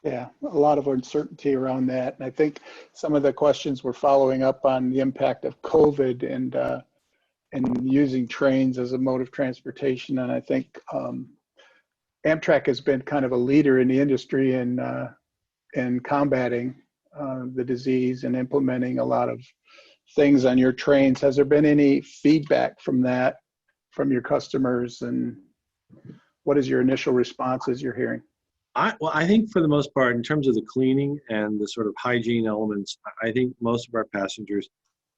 Yeah, a lot of uncertainty around that. And I think some of the questions were following up on the impact of COVID and using trains as a mode of transportation. And I think Amtrak has been kind of a leader in the industry in combating the disease and implementing a lot of things on your trains. Has there been any feedback from that, from your customers, and what is your initial responses you're hearing? Well, I think for the most part, in terms of the cleaning and the sort of hygiene elements, I think most of our passengers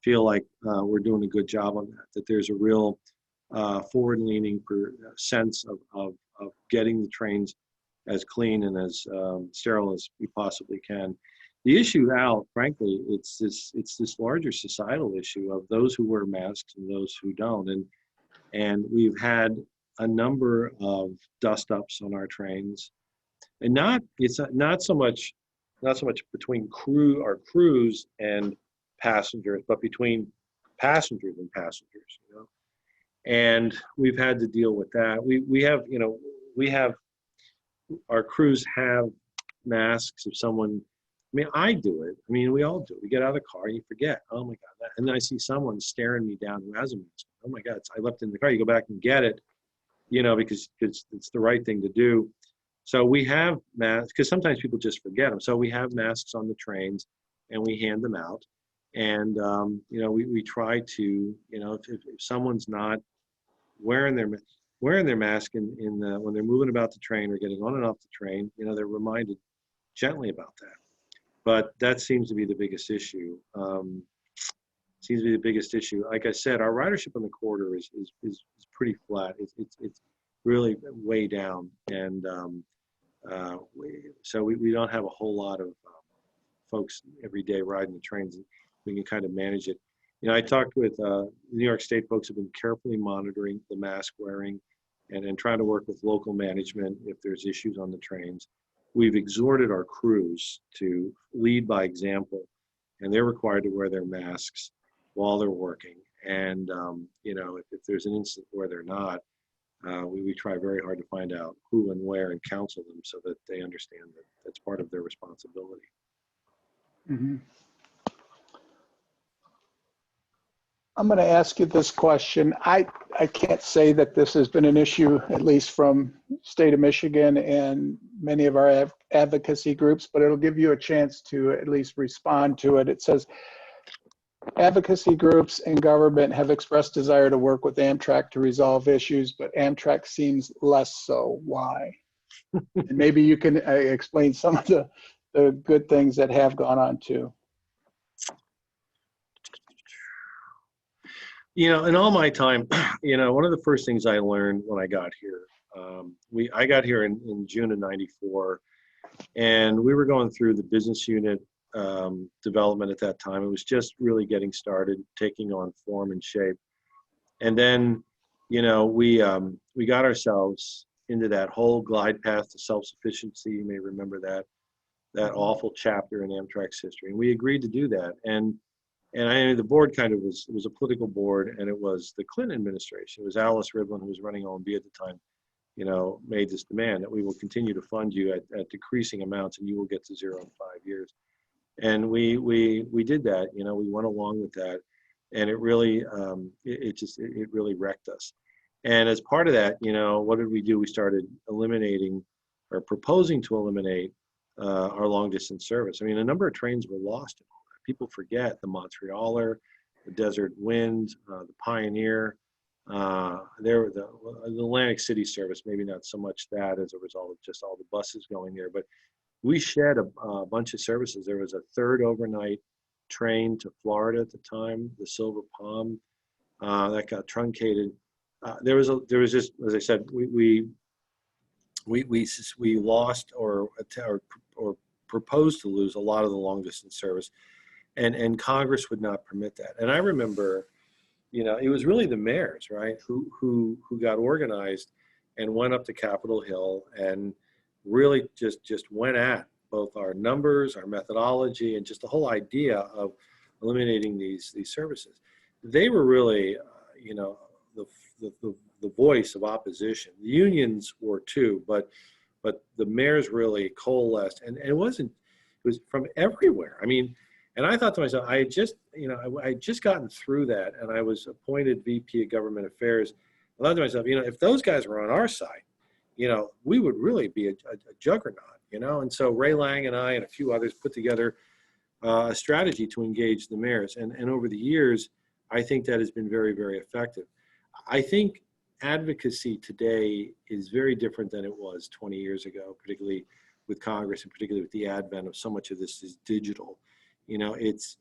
feel like we're doing a good job on that there's a real forward-leaning sense of getting the trains as clean and as sterile as we possibly can. The issue now, frankly, it's this larger societal issue of those who wear masks and those who don't, and we've had a number of dust-ups on our trains. And it's not so much between our crews and passengers, but between passengers and passengers, you know. And we've had to deal with that. We have our crews have masks. If someone, I mean, I do it. I mean, we all do it. We get out of the car and you forget. Oh my God! And then I see someone staring me down who has a mask. Oh my God! I left it in the car. You go back and get it, you know, because it's the right thing to do. So we have masks, because sometimes people just forget them. So we have masks on the trains and we hand them out. And, you know, we try to, you know, if someone's not wearing their mask when they're moving about the train or getting on and off the train, you know, they're reminded gently about that. But that seems to be the biggest issue. Like I said, our ridership on the corridor is pretty flat. It's really way down. And, so we don't have a whole lot of folks every day riding the trains. We can kind of manage it. You know, I talked with New York State folks who have been carefully monitoring the mask wearing and trying to work with local management if there's issues on the trains. We've exhorted our crews to lead by example, and they're required to wear their masks while they're working. And, you know, if there's an incident where they're not, we try very hard to find out who and where and counsel them so that they understand that that's part of their responsibility. Mm-hmm. I'm going to ask you this question. I can't say that this has been an issue, at least from state of Michigan and many of our advocacy groups, but it'll give you a chance to at least respond to it. It says, advocacy groups and government have expressed desire to work with Amtrak to resolve issues, but Amtrak seems less so. Why? And maybe you can explain some of the good things that have gone on too. You know, in all my time, you know, one of the first things I learned when I got here, I got here in June of '94, and we were going through the business unit development at that time. It was just really getting started, taking on form and shape. And then, you know, we got ourselves into that whole glide path to self-sufficiency. You may remember that awful chapter in Amtrak's history. And we agreed to do that. And the board kind of was a political board, and it was the Clinton administration. It was Alice Rivlin, who was running OMB at the time, you know, made this demand that we will continue to fund you at decreasing amounts, and you will get to zero in 5 years. And we did that. You know, we went along with that, and it really it really wrecked us. And as part of that, you know, what did we do? We started eliminating or proposing to eliminate our long distance service. I mean, a number of trains were lost. People forget the Montrealer, the Desert Wind, the Pioneer. There were the Atlantic City service, maybe not so much that as a result of just all the buses going there, but we shed a bunch of services. There was a third overnight train to Florida at the time, the Silver Palm, that got truncated. There was just, as I said, we lost or proposed to lose a lot of the long distance service. And Congress would not permit that. And I remember, you know, it was really the mayors, right, who got organized and went up to Capitol Hill and really just went at both our numbers, our methodology, and just the whole idea of eliminating these services. They were really, you know, the voice of opposition. The unions were too, but the mayors really coalesced, and it was from everywhere. I mean. And I thought to myself, I had just gotten through that, and I was appointed VP of Government Affairs. I thought to myself, you know, if those guys were on our side, we would really be a juggernaut, And so Ray Lang and I and a few others put together a strategy to engage the mayors. And over the years, I think that has been very, very effective. I think advocacy today is very different than it was 20 years ago, particularly with Congress and particularly with the advent of so much of this is digital. It's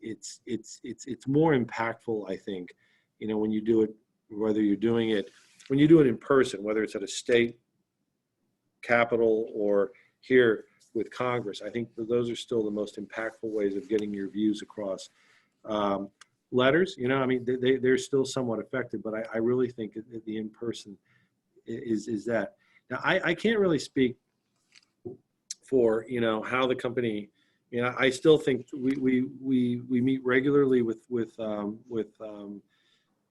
more impactful, I think, when you do it, when you do it in person, whether it's at a state capitol or here with Congress. I think those are still the most impactful ways of getting your views across. Letters, they're still somewhat effective, but I really think the in-person is that. Now, I can't really speak for, how the company, I still think we meet regularly with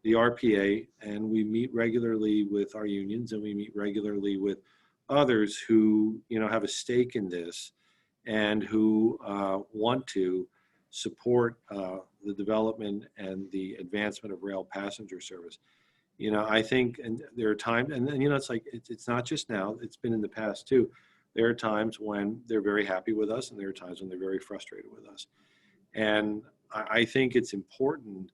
the RPA, and we meet regularly with our unions, and we meet regularly with others who, have a stake in this and who want to support the development and the advancement of rail passenger service. I think, and there are times, and it's like, it's not just now, it's been in the past too. There are times when they're very happy with us, and there are times when they're very frustrated with us. And I think it's important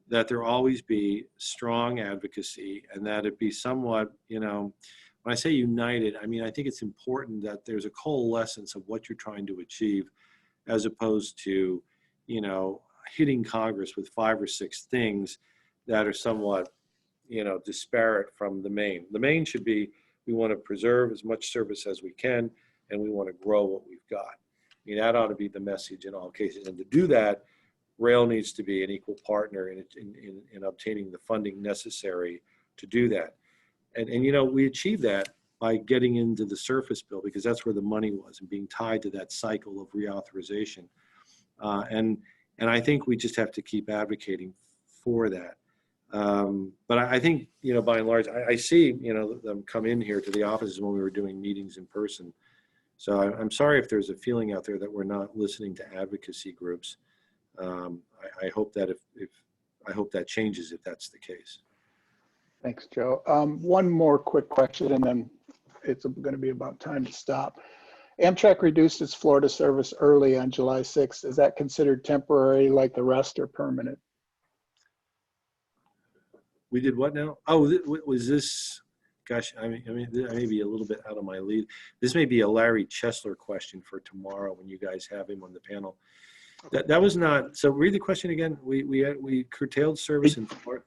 that there always be strong advocacy, and that it be somewhat, when I say united, I think it's important that there's a coalescence of what you're trying to achieve, as opposed to, hitting Congress with 5 or 6 things that are somewhat, disparate from the main. The main should be, we want to preserve as much service as we can, and we want to grow what we've got. That ought to be the message in all cases. And to do that, rail needs to be an equal partner in obtaining the funding necessary to do that. And we achieved that by getting into the surface bill, because that's where the money was, and being tied to that cycle of reauthorization. And I think we just have to keep advocating for that. But I think, by and large, I see, them come in here to the offices when we were doing meetings in person. So I'm sorry if there's a feeling out there that we're not listening to advocacy groups. I hope that I hope that changes if that's the case. Thanks, Joe. One more quick question, and then it's going to be about time to stop. Amtrak reduced its Florida service early on July 6th. Is that considered temporary like the rest, or permanent? We did what now? Oh, was this, gosh, I may be a little bit out of my lead. This may be a Larry Chesler question for tomorrow when you guys have him on the panel. That was not, so read the question again. We curtailed service in Florida.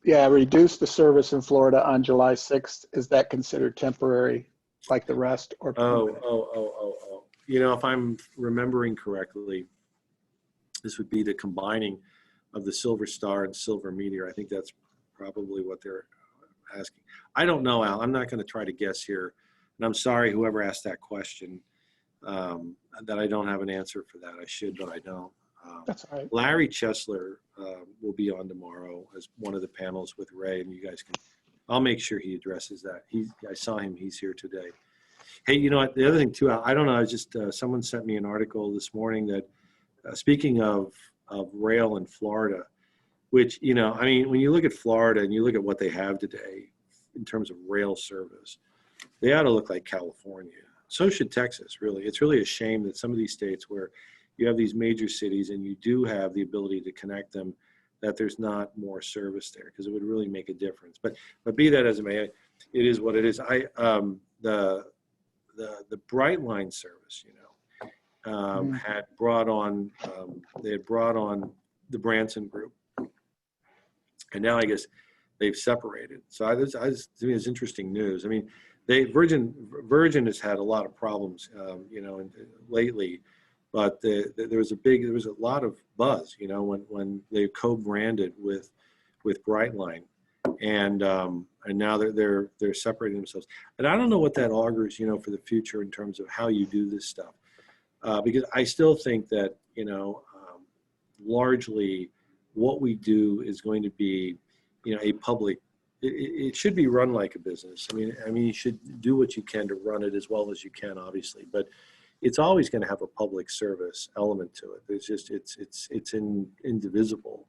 Yeah, reduced the service in Florida on July 6th. Is that considered temporary like the rest, or permanent? Oh. If I'm remembering correctly, this would be the combining of the Silver Star and Silver Meteor. I think that's probably what they're asking. I don't know, Al. I'm not going to try to guess here. And I'm sorry, whoever asked that question, that I don't have an answer for that. I should, but I don't. That's all right. Larry Chesler will be on tomorrow as one of the panels with Ray, and you guys can, I'll make sure he addresses that. I saw him, he's here today. Hey, you know what, the other thing too, I don't know, I just, someone sent me an article this morning that, speaking of rail in Florida, which, when you look at Florida and you look at what they have today in terms of rail service, they ought to look like California. So should Texas, really. It's really a shame that some of these states where you have these major cities and you do have the ability to connect them, that there's not more service there, because it would really make a difference. But be that as it may, it is what it is. The Brightline service, had brought on, they had brought on the Branson Group, and now I guess they've separated. So to me, it's interesting news. Virgin has had a lot of problems, lately, but there was a lot of buzz, when they co-branded with Brightline, and now they're separating themselves. And I don't know what that augurs, for the future in terms of how you do this stuff, because I still think that, largely what we do is going to be, a public. It should be run like a business. You should do what you can to run it as well as you can, obviously, but it's always going to have a public service element to it. It's indivisible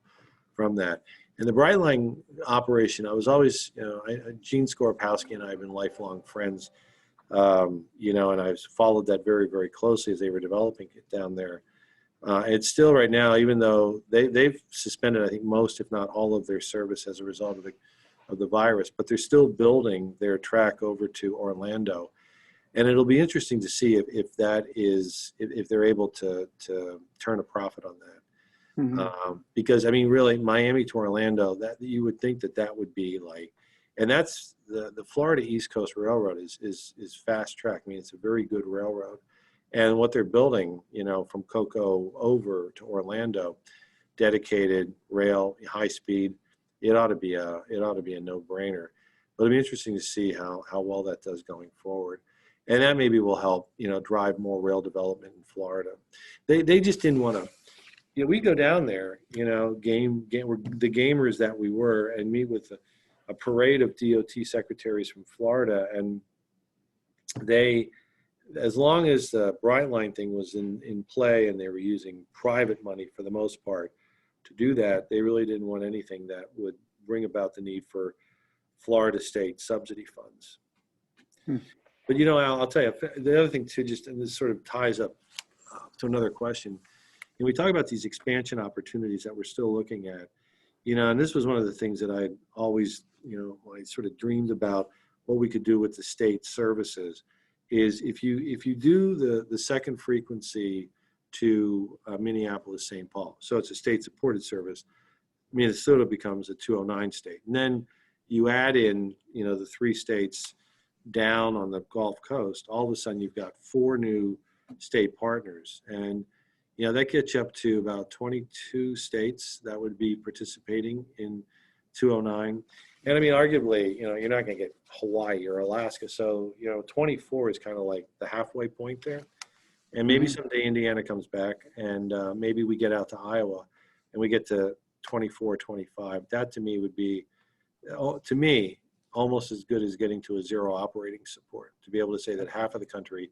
from that. And the Brightline operation, I was always, Gene Skorpowski and I have been lifelong friends, and I've followed that very, very closely as they were developing it down there. It's still right now, even though they've suspended, I think, most, if not all, of their service as a result of the virus, but they're still building their track over to Orlando. And it'll be interesting to see if they're able to turn a profit on that. Mhm. Because I mean, really, Miami to Orlando, that you would think that would be like, and that's the Florida East Coast Railroad is fast track. I mean, it's a very good railroad, and what they're building, from Cocoa over to Orlando, dedicated rail, high speed, it ought to be a no-brainer. But it'll be interesting to see how well that does going forward. And that maybe will help, drive more rail development in Florida. They just didn't want to. We go down there, we're the gamers that we were, and meet with a parade of DOT secretaries from Florida, and they, as long as the Brightline thing was in play and they were using private money for the most part to do that, they really didn't want anything that would bring about the need for Florida state subsidy funds. But I'll tell you, the other thing too, and this sort of ties up to another question. And we talk about these expansion opportunities that we're still looking at, and this was one of the things that I always, I sort of dreamed about what we could do with the state services is if you do the second frequency to Minneapolis, St. Paul, so it's a state supported service, Minnesota becomes a 209 state. And then you add in, the 3 states down on the Gulf Coast, all of a sudden you've got 4 new state partners. And that gets you up to about 22 states that would be participating in 209. And I mean, arguably, you're not going to get Hawaii or Alaska. So, 24 is kind of like the halfway point there. And maybe someday Indiana comes back and maybe we get out to Iowa and we get to 24, 25. That to me would be, almost as good as getting to a zero operating support, to be able to say that half of the country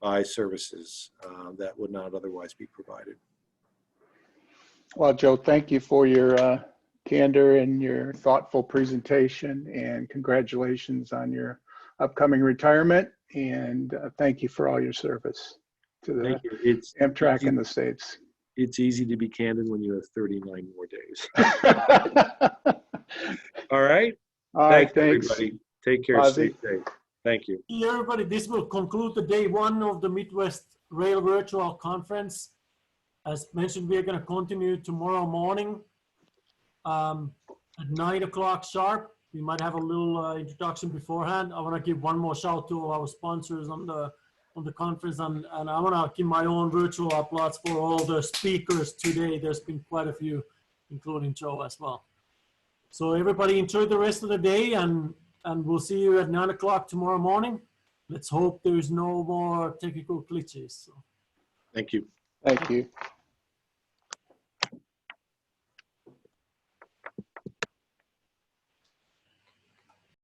buy services that would not otherwise be provided. Well, Joe, thank you for your candor and your thoughtful presentation, and congratulations on your upcoming retirement. And thank you for all your service to the Amtrak in the States. It's easy to be candid when you have 39 more days. All right. All right, thanks, thanks. everybody. Take care. Stay safe. Thank you. Yeah, everybody, this will conclude the day 1 of the Midwest Rail Virtual Conference. As mentioned, we are going to continue tomorrow morning at 9 o'clock sharp. We might have a little introduction beforehand. I want to give one more shout to all our sponsors on the conference, and I want to give my own virtual applause for all the speakers today. There's been quite a few, including Joe as well. So everybody enjoy the rest of the day, and we'll see you at 9 o'clock tomorrow morning. Let's hope there's no more technical glitches. So. Thank you. Thank you.